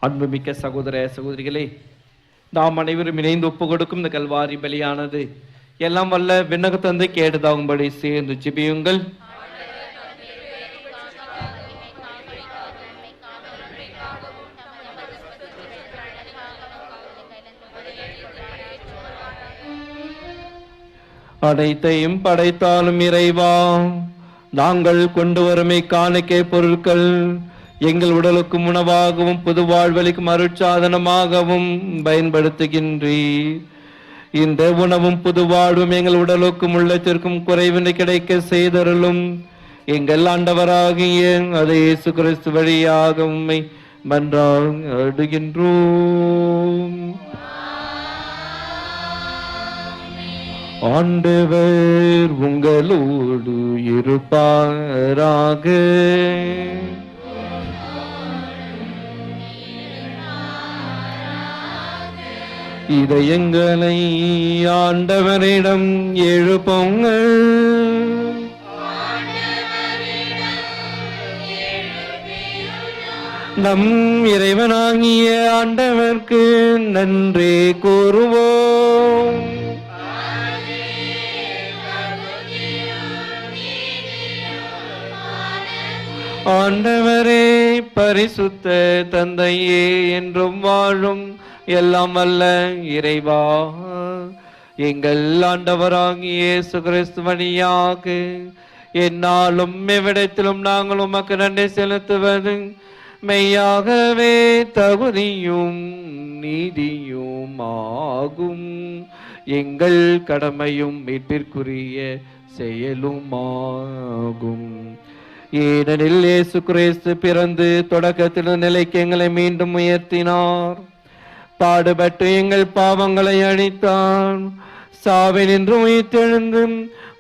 அன்புமிக்க சகோதர சகோதரிகளே, நாம் அனைவரும் இணைந்து ஒப்பு கொடுக்கும் இந்த கல்வாரி பலியானது எல்லாம் வல்ல விண்ணக தந்தை கேட்டதாகும்படி சேர்ந்து ஜெபியுங்கள். அனைத்தையும் படைத்தாலும் இறைவா, நாங்கள் கொண்டு வரும் காணிக்கை பொருட்கள் எங்கள் உடலுக்கு உணவாகவும் புது வாழ்வளிக்கும் அருட்சாதனமாகவும் பயன்படுத்துகின்றீர். இந்த உணவும் புது வாழ்வும் எங்கள் உடலுக்கும் உள்ளத்திற்கும் குறைவின்றி கிடைக்க செய்தருளும். எங்கள் ஆண்டவராகிய அது இயேசு கிறிஸ்து வழியாக உம்மை மன்றாடுகின்றோம். ஆண்டவர் உங்களோடு இருப்பாராக. இதயங்களை ஆண்டவரிடம் எழுப்புங்கள். நம் இறைவனாகிய ஆண்டவர்க்கு நன்றி கூறுவோம். ஆண்டவரே, பரிசுத்த தந்தையே, என்றும் வாழும் எல்லாம் வல்ல இறைவா, எங்கள் ஆண்டவராகிய இயேசு கிறிஸ்து வழியாக எந்நாளும் எவ்விடத்திலும் நாங்கள் உமக்கு நன்றி செலுத்துவது மெய்யாகவே தகுதியும் நீதியும் ஆகும். எங்கள் கடமையும் மீட்பிற்குரிய செயலுமாகும். ஏனெனில் இயேசு கிறிஸ்து பிறந்து தொடக்கத்தில் நிலைக்கு எங்களை மீண்டும் உயர்த்தினார். பாடுபட்டு எங்கள் பாவங்களை அழித்தார். சாவினின்று உயிர்த்தெழுந்து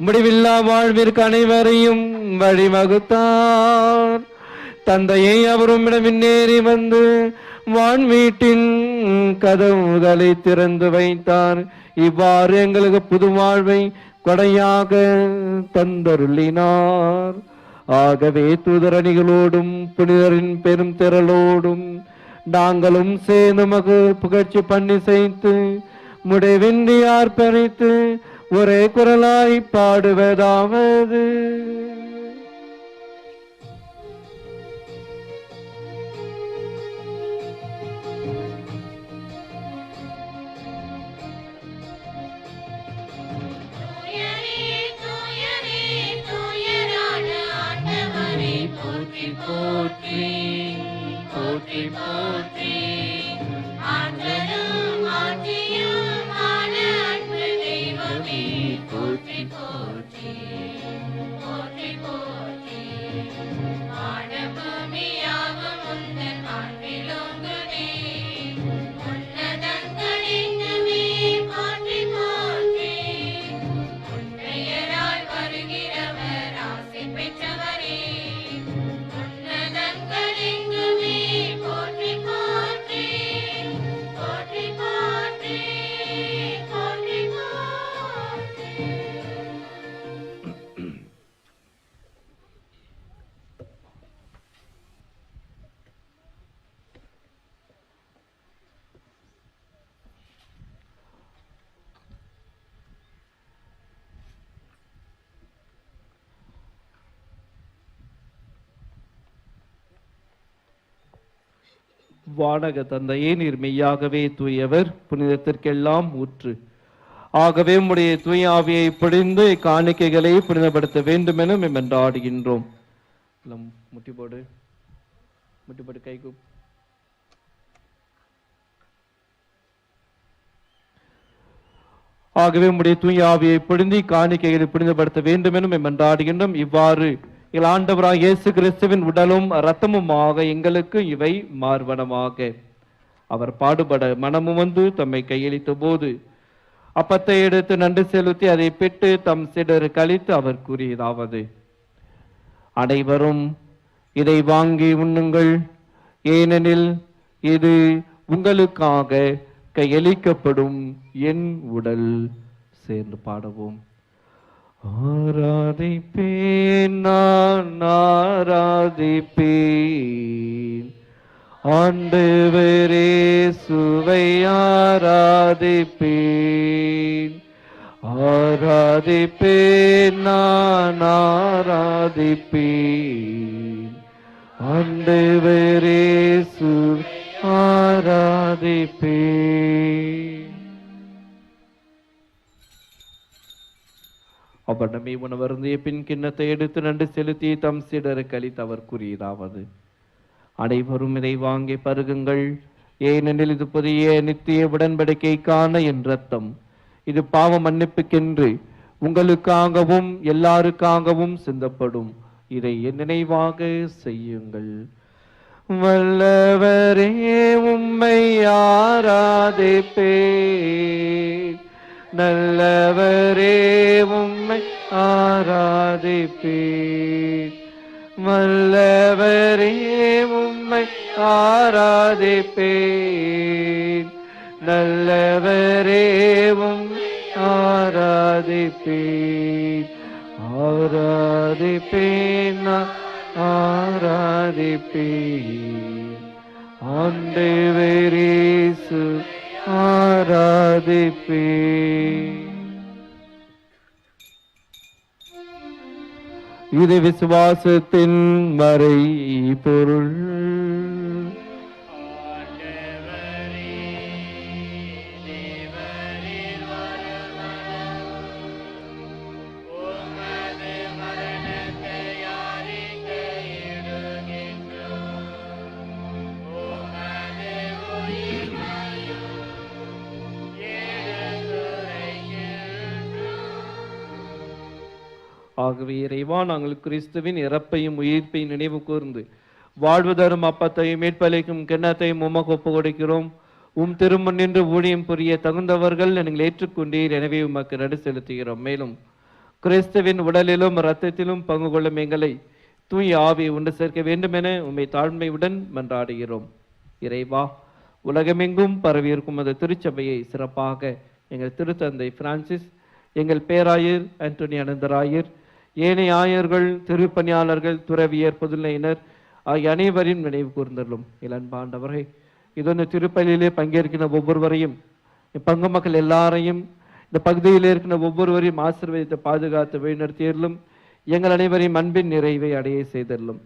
முடிவில்லா வாழ்விற்கு அனைவரையும் வழிவகுத்தார். தந்தையை அவரும் முன்னேறி வந்து வான் வீட்டின் கதவுகளை திறந்து வைத்தார். இவ்வாறு எங்களுக்கு புது வாழ்வை கொடையாக தந்தருளினார். ஆகவே தூதரணிகளோடும் புனிதரின் பெரும் திரளோடும் நாங்களும் சேர்ந்து மகு புகழ்ச்சி பண்ணி செய்து முடிவின்றி ஆர்ப்பரித்து ஒரே குரலாய் பாடுவதாவது: போற்றி போற்றி போற்றி. ஆற்றலும் ஆட்சியும் ஆன அன்பு தெய்வமே, போற்றி போற்றி போற்றி போற்றி. வானபூமியாவும் உந்தன் மாண்பிலோங்குதே, உன்னதங்களின்மே போற்றி போற்றி. உன் பெயரால் வருகிறவர் ஆசை பெற்றவரே, வானக தந்தையே, நீர் மெய்யாகவே தூயவர், புனிதத்திற்கெல்லாம் ஊற்று. ஆகவே உம்முடைய தூய ஆவியை பொழிந்து காணிக்கைகளை புனிதப்படுத்த வேண்டும் என மென்றாடுகின்றோம். முட்டிப்போடு முட்டிப்போடு கைகு. ஆகவே உம்முடைய தூய ஆவியை பொழிந்து காணிக்கைகளை புனிதப்படுத்த வேண்டும் என மென்றாடுகின்றோம். இவ்வாறு எங்கள் ஆண்டவராக இயேசு கிறிஸ்துவின் உடலும் இரத்தமுமாக எங்களுக்கு இவை மார்வனமாக. அவர் பாடுபட மனமும் வந்து தம்மை கையளித்த போது அப்பத்தை எடுத்து நன்றி செலுத்தி அதை பெற்று தம் சிடர் கழித்து அவர் கூறியதாவது: அனைவரும் இதை வாங்கி உண்ணுங்கள், ஏனெனில் இது உங்களுக்காக கையளிக்கப்படும் என் உடல். சேர்ந்து பாடுவோம்: ஆராதிப்பேன் நான் ஆராதிப்பேன், ஆண்டவரே சுவை ஆராதிப்பேன். ஆராதிப்பேன் நான் ஆராதிப்பேன், ஆண்டவரே சுவை ஆராதிப்பேன். அவர் நம்மை உணவருந்திய பின் கிண்ணத்தை எடுத்து நன்று செலுத்தி தம் சீடருக்கு அளித்து அவர் கூறியதாவது: அனைவரும் இதை வாங்கி பருகுங்கள், ஏனெனில் இது புதிய நித்திய உடன்படிக்கைக்கான என் ரத்தம். இது பாவ மன்னிப்புக்கென்று உங்களுக்காகவும் எல்லாருக்காகவும் சிந்தப்படும். இதை என் நினைவாக செய்யுங்கள். வல்லவரே, உம்மை ஆராதிப்பேன். நல்லவரே, உம்மை ஆராதிப்பேன். வல்லவரே, உம்மை ஆராதிப்பேன். நல்லவரே, உம்மை ஆராதிப்பேன். ஆராதிப்பேன், ஆராதிப்பேன். ஆண்டவர் இயேசு ஆராதிப்பேன். இது விசுவாசத்தின் மறை பொருள். ஆகவே இறைவா, நாங்கள் கிறிஸ்துவின் இறப்பையும் உயிர்ப்பையும் நினைவு கூர்ந்து வாழ்வு தரும் அப்பத்தையும் மீட்பளிக்கும் கிண்ணத்தையும் உமக்கு ஒப்பு கொடுக்கிறோம். உம் திருமண் நின்று ஊழியம் புரிய தகுந்தவர்கள் நீங்கள் ஏற்றுக்கொண்டீர். எனவே உமக்கு நடு செலுத்துகிறோம். மேலும் கிறிஸ்துவின் உடலிலும் இரத்தத்திலும் பங்கு கொள்ளும் எங்களை தூய் ஆவி ஒன்று சேர்க்க வேண்டும் என உம்மை தாழ்மையுடன் மன்றாடுகிறோம். இறைவா, உலகமெங்கும் பரவியிருக்கும் அந்த திருச்சபையை சிறப்பாக எங்கள் திருத்தந்தை பிரான்சிஸ், எங்கள் பேராயர் ஆண்டனி அனந்தராயர், ஏனைய ஆயர்கள், திருப்பணியாளர்கள், துறவியர், பொதுநிலையினர் ஆகிய அனைவரையும் நினைவு கூர்ந்தள்ளும். இளன்பாண்டவரை இதொன்று திருப்பலியிலே பங்கேற்கிற ஒவ்வொருவரையும், பங்கு மக்கள் எல்லாரையும், இந்த பகுதியில் இருக்கிற ஒவ்வொருவரையும் ஆசீர்வதித்து பாதுகாத்து வழிநடத்தியர்களும். எங்கள் அனைவரையும் அன்பின் நிறைவை அடைய செய்தள்ளும்.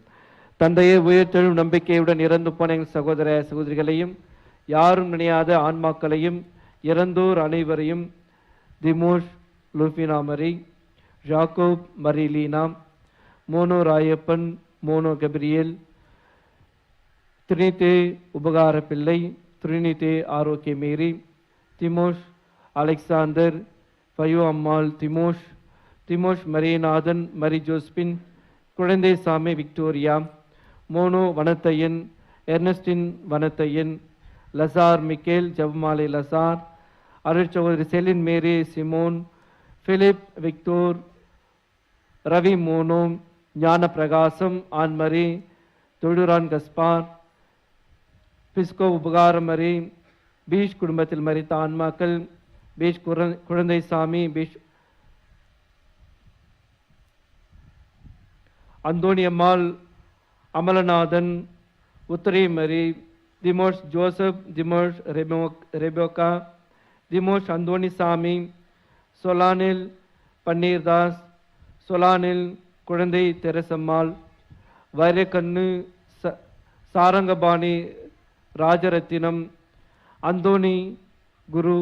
தந்தையை உயர்த்தெழும் நம்பிக்கையுடன் இறந்து போன எங்கள் சகோதர சகோதரிகளையும், யாரும் நினையாத ஆன்மாக்களையும், இறந்தோர் அனைவரையும், Thimosh, Lubina Marie, Jacob, Marilena, Mono Rayappan, Mono Gabriel, Trinite Upakara Pillai, Trinite Arokiya Mary, Thimosh Alexander, Payo Ammal Thimosh, Thimosh Marianathan, Marie Josephine, Kuzhandai Sami Victoria, Mono Vanathaiyan, Ernestine Vanathaiyan, Lazar Michael, Jebamalai Lazar, அருட்சகோதரி Celine Mary, Simon, Philip, Victor, Ravi, Mono, Gnana Prakasam, ஆன்மரி, தொழுரான் Gaspar, பிஸ்கோ உபகாரமரி, பீஷ் குடும்பத்தில் மரித்த ஆன்மாக்கள், பீஷ் குழந்தை சாமி, பீஷ் அந்தோணியம்மாள், அமலநாதன், உத்தரி மரி, திமோஷ் ஜோசப், திமோஷ் ரெபோக்கா, திமோஷ் அந்தோணிசாமி, சொலானில் பன்னீர்தாஸ், சொலானில் குழந்தை தெரசம்மாள், வைரக்கண்ணு, சாரங்கபாணி, ராஜரத்தினம், அந்தோனி குரு,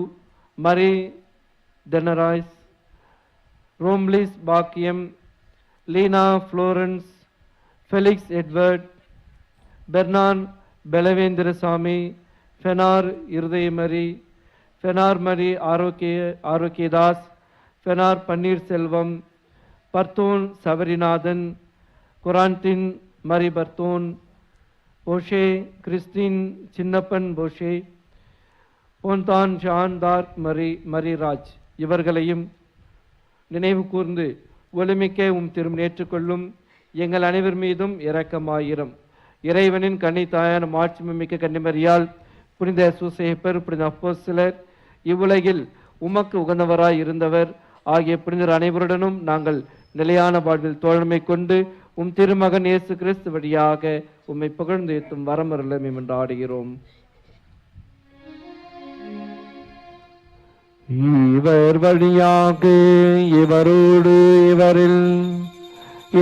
மரி டெனராய்ஸ், ரோம்லிஸ் பாக்கியம், லீனா ஃப்ளோரன்ஸ், ஃபெலிக்ஸ் எட்வர்ட், பெர்னான் பெலவேந்திரசாமி, ஃபெனார் இருதயமரி, ஃபெனார் மரி ஆரோக்கியதாஸ், ஃபெனார் பன்னீர்செல்வம், பர்தோன் சபரிநாதன், குரான்டின் மரி பர்தோன், போஷே கிறிஸ்டின் சின்னப்பன் போஷே, போன்தான் ஷான்தார்க் மரிராஜ் இவர்களையும் நினைவு கூர்ந்து ஒளிமிக்க திரும்ப ஏற்றுக்கொள்ளும். எங்கள் அனைவர் மீதும் இரக்கமாயிரம். இறைவனின் கன்னி தாயான மாட்சிமிக்க கன்னிமரியால், புனித சூசேப்பர், புனித அப்போஸ்தலர், இவ்வுலகில் உமக்கு உகந்தவராய் இருந்தவர் ஆகிய புனிதர் அனைவருடனும் நாங்கள் நிலையான வாழ்வில் தோழமை கொண்டு திருமகன் இயேசு கிறிஸ்து வழியாக உம்மை புகழ்ந்து ஏத்தும் வரமருளம் என்று ஆடுகிறோம். இவர் வழியாக, இவரோடு, இவரில்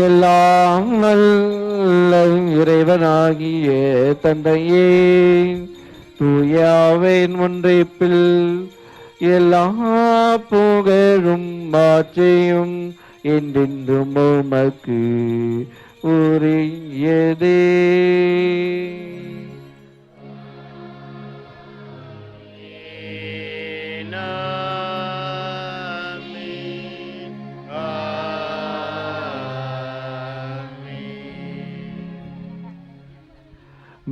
எல்லாம் நல்ல இறைவனாகிய தந்தையே, தூயாவின் ஒன்றைப்பில் எல்லா புகழும் மாற்றியும் என்றென்றும் உமக்கு உரியதே. ஆமென்.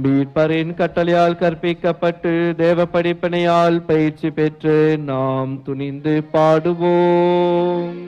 மீட்பரின் கட்டளையால் கற்பிக்கப்பட்டு தேவ படிப்பினையால் பயிற்சி பெற்று நாம் துணிந்து பாடுவோம்.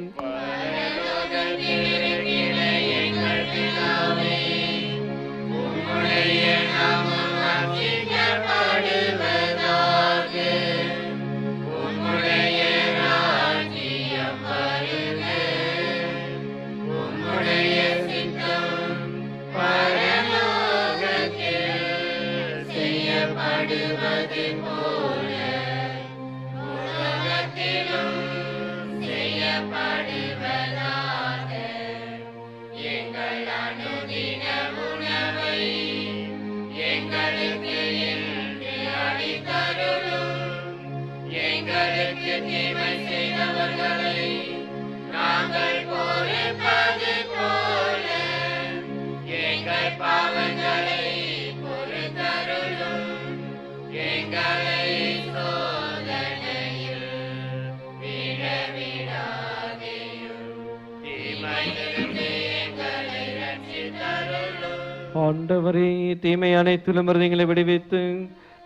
ஆண்டவரே, தீமை அனைத்திலும் எங்களை விடுவித்து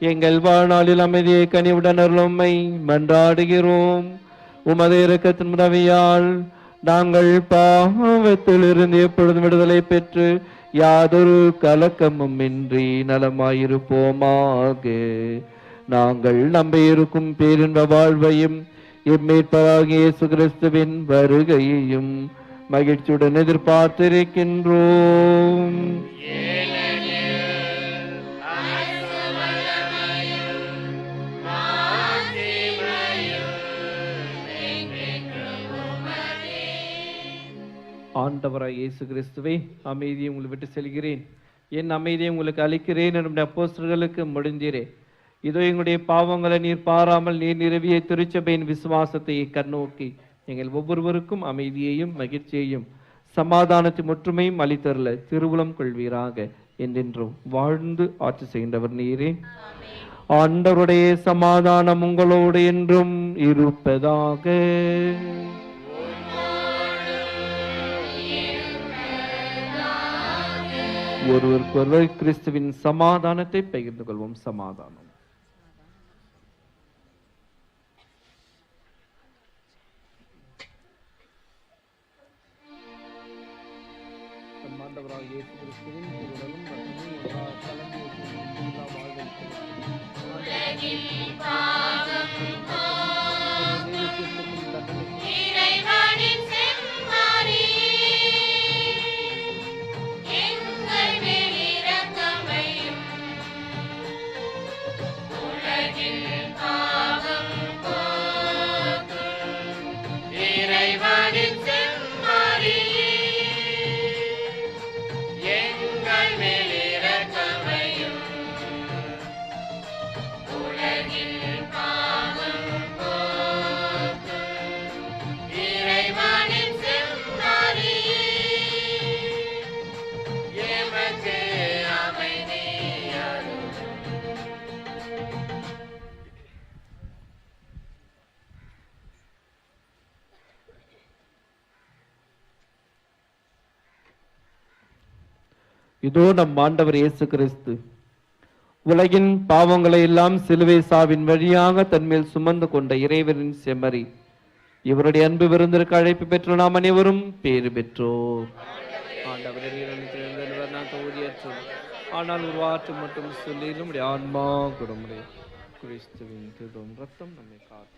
எங்கள் வாழ்நாளில் அமைதியை கனிவுடன் அருளும்மை மன்றாடுகிறோம். உமது இரக்கத்தின் உதவியால் நாங்கள் பாவத்திலிருந்து எப்பொழுதும் விடுதலை பெற்று யாதொரு கலக்கமும் இன்றி நலமாயிருப்போமாக. நாங்கள் நம்பியிருக்கும் பேரின்ப வாழ்வையும் இம்மீட்பராகிய இயேசு கிறிஸ்துவின் வருகையையும் மகிழ்ச்சியுடன் எதிர்பார்த்திருக்கின்றோம். ஆண்டவராய் இயேசு கிறிஸ்துவே, அமைதியை உங்களை விட்டு செல்கிறேன், என் அமைதியை உங்களுக்கு அளிக்கிறேன் என்னுடைய அப்போஸ்தலர்களுக்கு முடிந்தீரே. இதோ எங்களுடைய பாவங்களை நீர் பாராமல் நீர் நிறுவிய திருச்சபையின் விசுவாசத்தை கண்ணோக்கி எங்கள் ஒவ்வொருவருக்கும் அமைதியையும் மகிழ்ச்சியையும் சமாதானத்தின் ஒற்றுமையும் அளித்தருள திருவுளம் கொள்வீராக. என்றென்றும் வாழ்ந்து ஆட்சி செய்கின்றவர் நீரே. ஆண்டவருடைய சமாதானம் உங்களோடு என்றும் இருப்பதாக. ஒருவருக்கொருவர் கிறிஸ்துவின் சமாதானத்தை பகிர்ந்து கொள்வோம். சமாதானம். இதோ நம் ஆண்டவர் இயேசு கிறிஸ்து உலகின் பாவங்களை எல்லாம் சிலுவை சாவின் வழியாக தன்மேல் சுமந்து கொண்ட இறைவனின் செம்மறி. இவருடைய அன்பு விருந்திற்கு அழைப்பு பெற்ற நாம் அனைவரும் பேறு பெற்றோர். ஆனால் ஒரு வார்த்தை மட்டும் சொல்லிலும் ஆன்மா குணமுடைய கிறிஸ்துவின் திருடும் ரத்தம் நம்மை காத்து.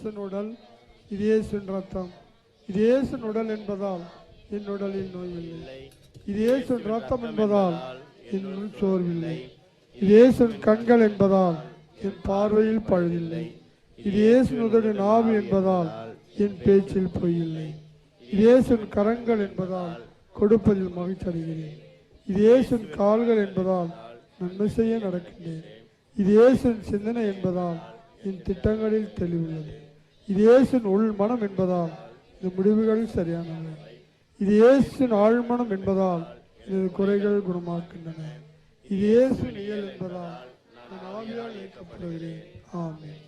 இயேசுவின் உடல், இது இயேசுவின் ரத்தம். இது இயேசுவின் உடல் என்பதால் என் உடலில் நோயில்லை. இது இயேசுவின் ரத்தம் என்பதால் என் உள் சோர்வில்லை. இது இயேசுவின் கண்கள் என்பதால் என் பார்வையில் பழுதில்லை. இது இயேசுவின் உதடின் ஆவி என்பதால் என் பேச்சில் பொய்யில்லை. இது இயேசுவின் கரங்கள் என்பதால் கொடுப்பதில் மகிழ்ச்சி அடைகிறேன். இது இயேசுவின் கால்கள் என்பதால் நன்மை செய்ய நடக்கின்றேன். இது இயேசுவின் சிந்தனை என்பதால் என் திட்டங்களில் தெளிவுள்ளது. இது இயேசுவின் உள் மனம் என்பதால் இந்த முடிவுகள் சரியானவை. இது இயேசுவின் ஆழ்மனம் என்பதால் எனது குறைகள் குணமாக்கின்றன. இது இயேசுவின் இயல் என்பதால் நான் ஆவியால் இயக்கப்படுகிறேன். ஆமென்.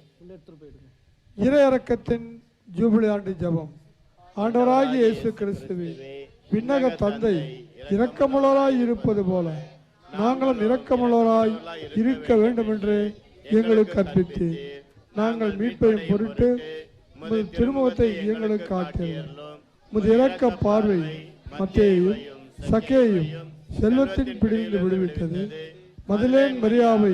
இறையரக்கத்தின் ஜூபிலி ஆண்டு ஜெபம். ஆண்டவராகிய இயேசு கிறிஸ்துவே, விண்ணக தந்தை இரக்கமுள்ளவராய் இருப்பது போல நாங்களும் இரக்கமுள்ளவராய் இருக்க வேண்டும் என்று எங்களுக்கு கற்பித்து நாங்கள் மீட்பையும் பொருட்டு உமது திருமுகத்தை எங்களுக்கு காட்டியது. உமது இரக்க பார்வை மத்தேயும் சக்கேயும் செல்வத்தின் பிடிந்து விடுவித்தது. மதிலேன் மரியாவை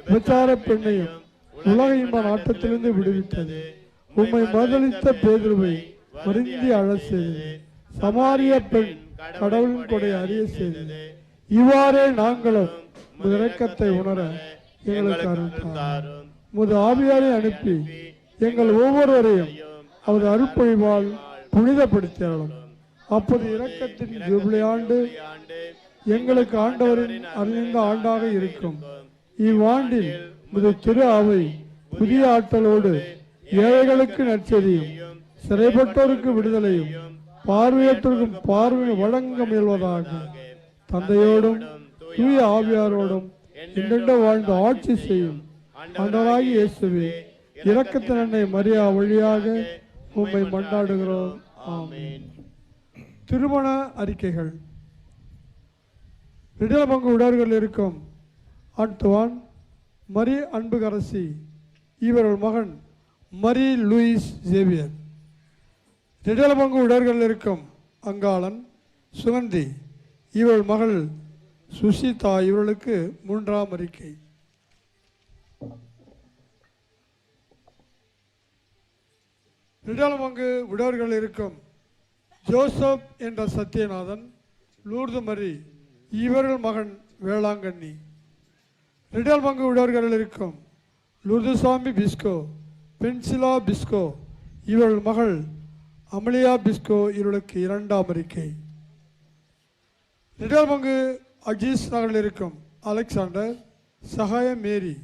விபச்சார பெண்ணையும் உலக இன்ப நாட்டத்திலிருந்து விடுவித்தது. உம்மை மறுதலித்த பேதுருவை வருந்தி அழச் செய்தது. சமாரிய பெண் கடவுளின் கொடை அறிய செய்தது. இவ்வாறே நாங்களும் உமது இரக்கத்தை உணர எங்களுக்கு அருள்தார். உமது ஆவியாரை அனுப்பி எங்கள் ஒவ்வொருவரையும் அவரது அருட்பொழிவால் புனிதப்படுத்தியறலும். அப்போது இரக்கத்தின் ஜூபிலி ஆண்டு எங்களுக்கு ஆண்டவரின் அருளிந்த ஆண்டாக இருக்கும். இவ்வாண்டில் உமது திரு அவை புதிய ஆற்றலோடு ஏழைகளுக்கு நற்செய்தியும் சிறைப்பட்டோருக்கு விடுதலையும் பார்வையற்றோருக்கும் பார்வை வழங்க முயல்வதாக தந்தையோடும் தூய ஆவியாரோடும் என்றென்று வாழ்ந்து ஆட்சி செய்யும் ஆண்டவராகிய இயேசுவே, இரக்கத்தின் அன்னை மரியா வழியாக உம்மை மன்றாடுகிறோம். ஆமென். திருமண அறிக்கைகள். ரிடலமங்கு உடர்கள் இருக்கும் ஆண்டவான் மரி அன்புகரசி இவர்கள் மகன் மரி லூயிஸ் ஜேவியர். ரிடலமங்கு உடர்கள் இருக்கும் அங்காளன் சுகந்தி இவள் மகள் சுஷிதா இவர்களுக்கு 3ஆம் அறிக்கை. ரிடலமங்கு விடவர்கள் இருக்கும் ஜோசப் என்ற சத்யநாதன், லூர்து மரி இவர்கள் மகன் வேளாங்கண்ணி. ரிடல்மங்கு விடவர்கள் இருக்கும் லூர்துசாமி பிஸ்கோ, பென்சிலா பிஸ்கோ இவர்கள் மகள் அமலியா பிஸ்கோ இவர்களுக்கு 2ஆம் அறிக்கை. ரிடல்மங்கு அஜீஸ் நகரில் இருக்கும் அலெக்சாண்டர் சகாய மேரி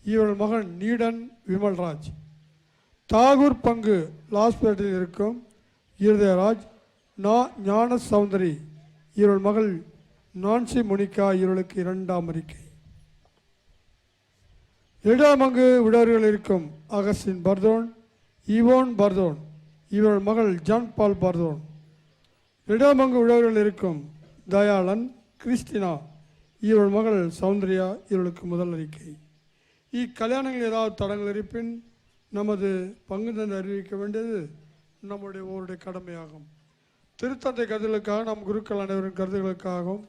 இவர்கள் மகன் நீடன் விமல்ராஜ். தாகூர் பங்கு லாஸ்பேட்டில் இருக்கும் இருதயராஜ் ஞான சௌந்தரி இவர்கள் மகள் நான்சி மோனிகா இவர்களுக்கு 2ஆம் அறிக்கை. ரிடல்மங்கு விடவர்கள் இருக்கும் அகஸ்டின் பர்தோன், ஈவோன் பர்தோன் இவர்கள் மகள் ஜான் பால் பர்தோன். ரிடல்மங்கு விடவர்கள் இருக்கும் தயாளன் கிறிஸ்டினா இவர்கள் மகள் சௌந்தர்யா இவர்களுக்கு 1 அறிக்கை. இக்கல்யாணங்கள் ஏதாவது தடங்கள் இருப்பின் நமது பங்கு தந்து அறிவிக்க வேண்டியது நம்முடைய ஒவ்வொருடைய கடமையாகும். திருத்தந்தை கருத்துகளுக்காக நம் குருக்கள் அனைவரின் கருத்துகளுக்காகவும்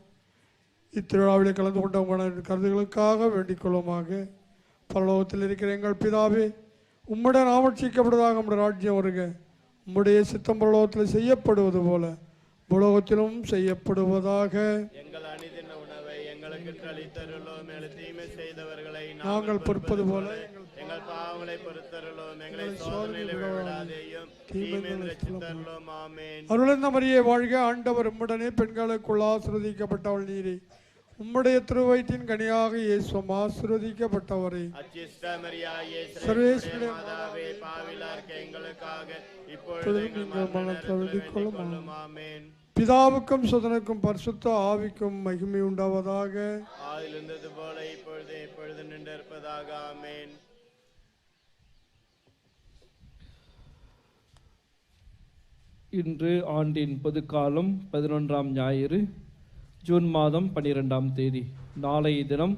இத்திருவிழாவிலே கலந்து கொண்ட உங்கள் கருத்துகளுக்காக வேண்டிக் கொள்ளுமாக. பரலோகத்தில் இருக்கிற எங்கள் பிதாவே, உம்முடைய நாமட்சிக்கப்படுவதாக உம்முடைய ராஜ்யம் வருக. உம்முடைய சித்தம் பரலோகத்தில் செய்யப்படுவது போல உலகத்திலும் செய்யப்படுவதாக. எங்கள் அனுதின உணவை எங்களுக்கு அளித்தருளோம். தீமை செய்தவர்களை நாங்கள் பொறுப்பது போல எங்கள் பாவங்களை பொறுத்தருளோம். எங்களை சோதனையில் விடாதேயும் தீமையில் ரட்சித்தருளோம். ஆமென். அருளந்த மரியே வாழ்க, ஆண்டவர் உம்முடனே பெண்களுக்குள் ஆசீர்வதிக்கப்பட்டவள் நீரே. உம்முடைய திருவயிற்றின் கனியாக இயேசுவும் ஆசீர்வதிக்கப்பட்டவரே. அச்சிஷ்ட மரியாயே, சர்வேஸ்வரே மாதாவே, பாவிலார்க்க எங்களுக்காக இப்பொழுது எங்கள் மரணத்தில் வேண்டிக் கொள்ளும். ஆமென். பிதாவுக்கும் சுதனுக்கும் பரிசுத்த ஆவிக்கும் மகிமை உண்டாவதாக. ஆதியில் இருந்தது போல இப்பொழுது எப்பொழுது நின்றிருப்பதாக. ஆமென். இன்று ஆண்டின் பொதுக்காலம் 11ஆம் ஞாயிறு, ஜூன் மாதம் 12ஆம் தேதி. நாளைய தினம்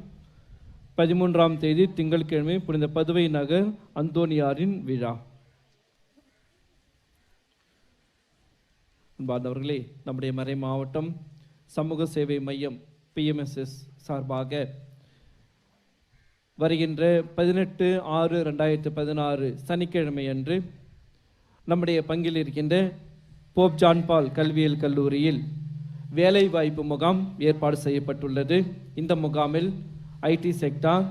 13ஆம் தேதி திங்கட்கிழமை புனித பதுவை நகர் அந்தோனியாரின் விழா. அன்பார்ந்தவர்களே, நம்முடைய மறை மாவட்டம் சமூக சேவை மையம் PMSS சார்பாக வருகின்ற 18/6/2016 சனிக்கிழமை அன்று நம்முடைய பங்கில் இருக்கின்ற போப் ஜான் பால் கல்வியியல் கல்லூரியில் வேலைவாய்ப்பு முகாம் ஏற்பாடு செய்யப்பட்டுள்ளது. இந்த முகாமில் IT sector,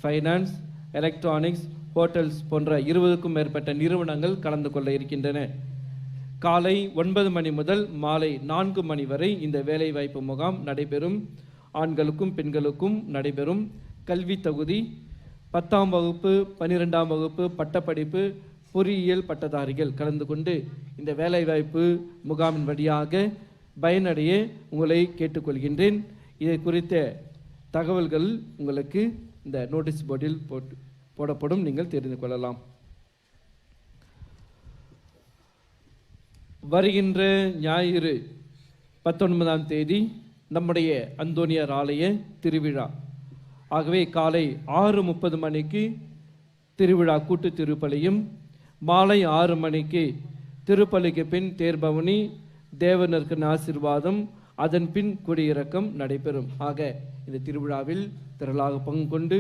finance, electronics, hotels போன்ற 20க்கும் மேற்பட்ட நிறுவனங்கள் கலந்து கொள்ள இருக்கின்றன. காலை 9 மணி முதல் மாலை 4 மணி வரை இந்த வேலைவாய்ப்பு முகாம் நடைபெறும். ஆண்களுக்கும் பெண்களுக்கும் நடைபெறும். கல்வி தகுதி 10ஆம் வகுப்பு, 12ஆம் வகுப்பு, பட்டப்படிப்பு, பொறியியல் பட்டதாரிகள் கலந்து கொண்டு இந்த வேலைவாய்ப்பு முகாமின் வழியாக பயனடைய உங்களை கேட்டுக்கொள்கின்றேன். இதை குறித்த தகவல்கள் உங்களுக்கு இந்த நோட்டீஸ் போர்டில் போடப்படும், நீங்கள் தெரிந்து கொள்ளலாம். வருகின்ற ஞாயிறு 19ஆம் தேதி நம்முடைய அந்தோனியார் ஆலய திருவிழா. ஆகவே காலை 6:30 மணிக்கு திருவிழா கூட்டு திருப்பலியும், மாலை 6 மணிக்கு திருப்பலிக்கு பின் தேர்பவனி, தேவனருக்கு ஆசீர்வாதம், அதன் பின் குடியிறக்கம் நடைபெறும். ஆக இந்த திருவிழாவில் திரளாக பங்கு கொண்டு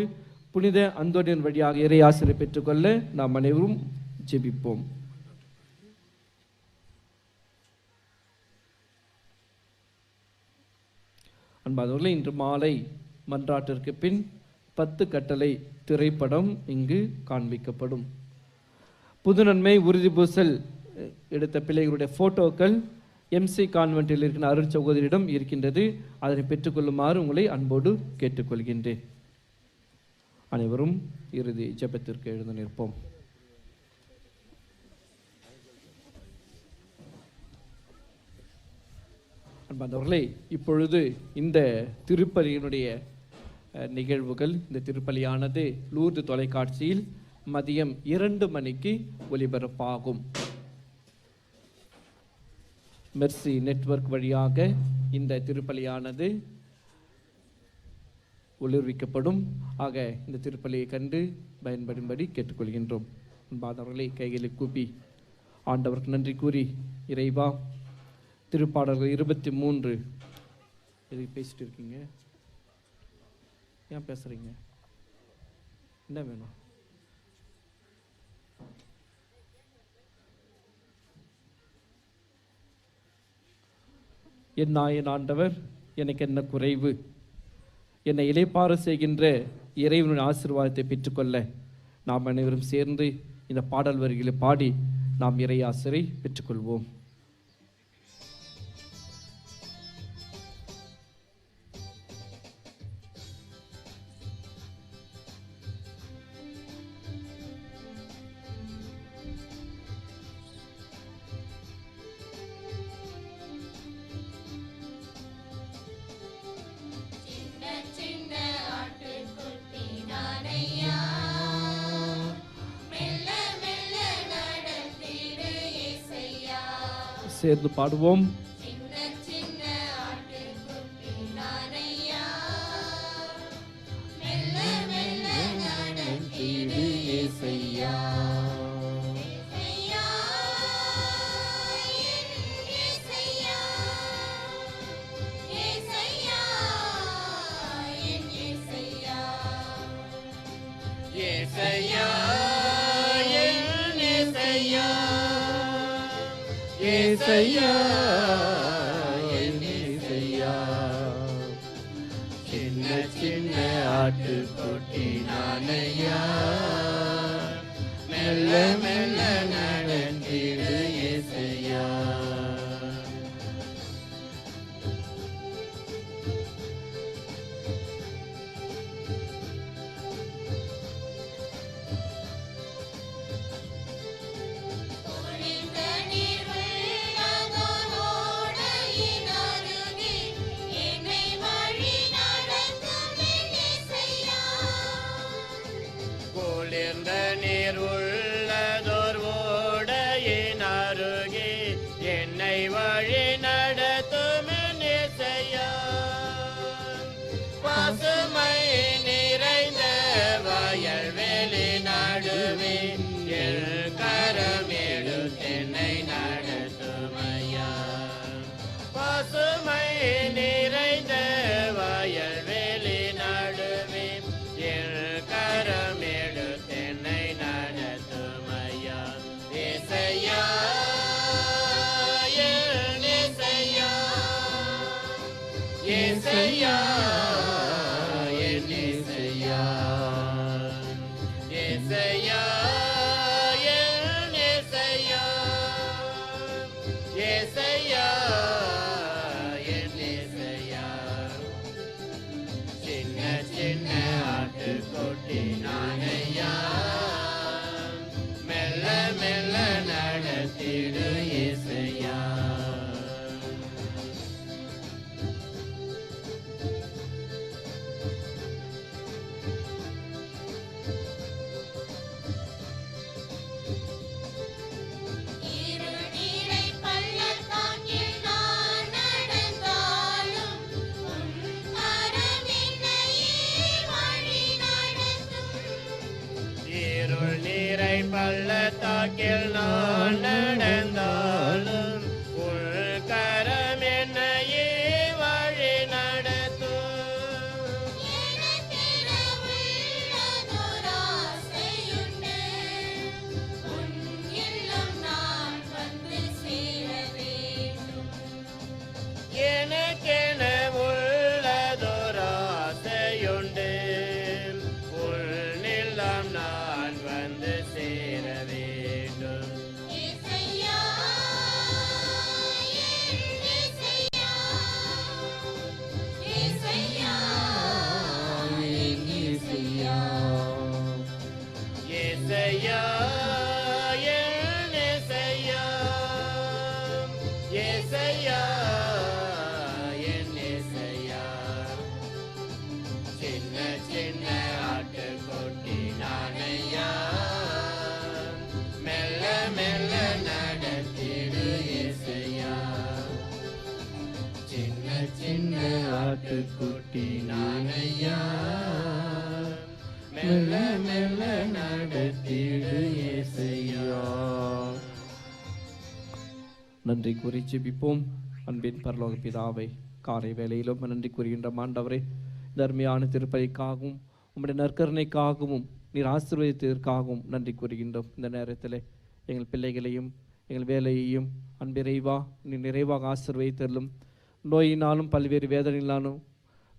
புனித அந்தோனியன் வழியாக இறை ஆசிரியை பெற்றுக்கொள்ள நாம் அனைவரும் ஜெபிப்போம். அன்பானவர்களே, இன்று மாலை மன்றாட்டிற்கு பின் 10 கட்டளை திரைப்படம் இங்கு காண்பிக்கப்படும். புதுநன்மை உறுதிபூசல் எடுத்த பிள்ளைகளுடைய போட்டோக்கள் எம்சி கான்வென்ட்டில் இருக்கிற அருட்சகோதரியிடம் இருக்கின்றது. அதனை பெற்றுக்கொள்ளுமாறு உங்களை அன்போடு கேட்டுக்கொள்கின்றேன். அனைவரும் இறுதி ஜெபத்திற்கு எழுந்து நிற்போம். அன்பானவர்களே, இப்பொழுது இந்த திருப்பலியினுடைய நிகழ்வுகள், இந்த திருப்பலியானது லூர்து தொலைக்காட்சியில் மதியம் 2 மணிக்கு ஒளிபரப்பாகும். மெர்சி நெட்வொர்க் வழியாக இந்த திருப்பலியானது ஒளிர்விக்கப்படும். ஆக இந்த திருப்பலியை கண்டு பயன்படும்படி கேட்டுக்கொள்கின்றோம். அன்பானவர்களை கைகளை கூப்பி ஆண்டவருக்கு நன்றி கூறி, இறைவா, திருப்பாடல்கள் 23 எது பேசிட்டு இருக்கீங்க? ஏன் பேசுறீங்க? என்ன வேணும்? என் நாயன் ஆண்டவர், எனக்கு என்ன குறைவு? என்னை இளைப்பாற செய்கின்ற இறைவனின் ஆசீர்வாதத்தை பெற்றுக்கொள்ள நாம் அனைவரும் சேர்ந்து இந்த பாடல் வரிகளை பாடி நாம் இறை ஆசிரை பெற்றுக்கொள்வோம். சேர்ந்து பாடுவோம். ஏசையா, ஏசையா, சின்ன சின்ன ஆட்டுக்குட்டி நானையா, மெல்ல மெல்ல நடந்திடு ஏசையா. நீர் உள்ளதோ நடத்திடு இயேசையா. இருள் நீரை பள்ளத்தாக்கில் நான் நடந்தாலும் உள்கரம் என்னையே வழி நடத்தும். எனக்கென உள்ளதோர் ஆசையுண்டு, உள்நிலம் நான் வந்து சேர வேண்டும். ஏசையா, என் ஏசையா, ஏசையா, என் ஏசையா. சின்ன சின்ன ஆட்டுக்குட்டி நானையா, மெல்ல மெல்ல நடத்திடு இயேசையா. சின்ன சின்ன ஆட்டுக்குட்டி நானையா, மெல்ல மெல்ல நடத்திடு இயேசையா. நன்றி கூறி ஜெபிப்போம். அன்பின் பரலோக பிதாவை, காலை வேளையிலும் நன்றி கூறுகின்ற ஆண்டவரே, தர்மியான திருப்பலிக்காகவும் உம்முடைய நற்கருணைக்காகவும் நீர் ஆசீர்வதித்ததற்காகவும் நன்றி கூறுகின்றோம். இந்த நேரத்தில் எங்கள் பிள்ளைகளையும் எங்கள் வேலையையும் அன்பிறைவா நீ நிறைவாக ஆசீர்வதித்தருளும். நோயினாலும் பல்வேறு வேதனையினாலும்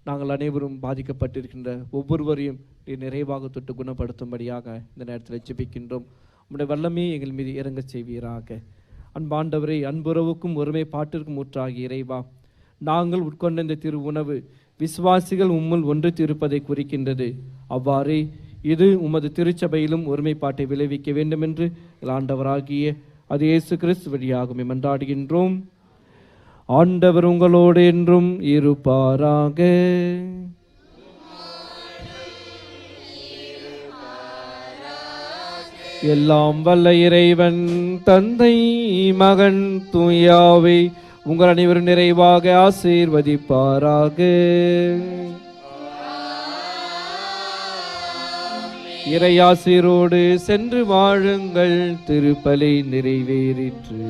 நாங்கள் அனைவரும் பாதிக்கப்பட்டிருக்கின்ற ஒவ்வொருவரையும் நீர் நிறைவாக தொட்டு குணப்படுத்தும்படியாக இந்த நேரத்தில் ஜெபிக்கின்றோம். உம்முடைய வல்லமையை எங்கள் மீது இறங்க செய்வீராக. அன்பாண்டவரை, அன்புறவுக்கும் ஒருமை பாட்டிற்கும் ஊற்றாகி இறைவா, நாங்கள் உட்கொண்ட இந்த திரு உணவு விசுவாசிகள் உம்முள் ஒன்று இருப்பதை குறிக்கின்றது. அவ்வாறே இது உமது திருச்சபையிலும் ஒருமைப்பாட்டை விளைவிக்க வேண்டும் என்று ஆண்டவராகிய அது இயேசு கிறிஸ்து வழியாக மன்றாடுகின்றோம். ஆண்டவர் உங்களோடு என்றும் இருப்பாராக. எல்லாம் வல்ல இறைவன் தந்தை மகன் தூயாவை உங்கள் அனைவரும் நிறைவாக ஆசீர்வதிப்பாராக. இறையாசிரோடு சென்று வாழுங்கள். திருப்பலி நிறைவேறிற்று.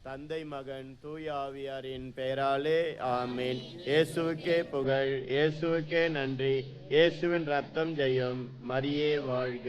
தந்தை மகன் தூய ஆவியாரின் பெயராலே ஆமீன். இயேசுவுக்கே புகழ், இயேசுவுக்கே நன்றி. இயேசுவின் ரத்தம் ஜெயம். மரியே வாழ்க.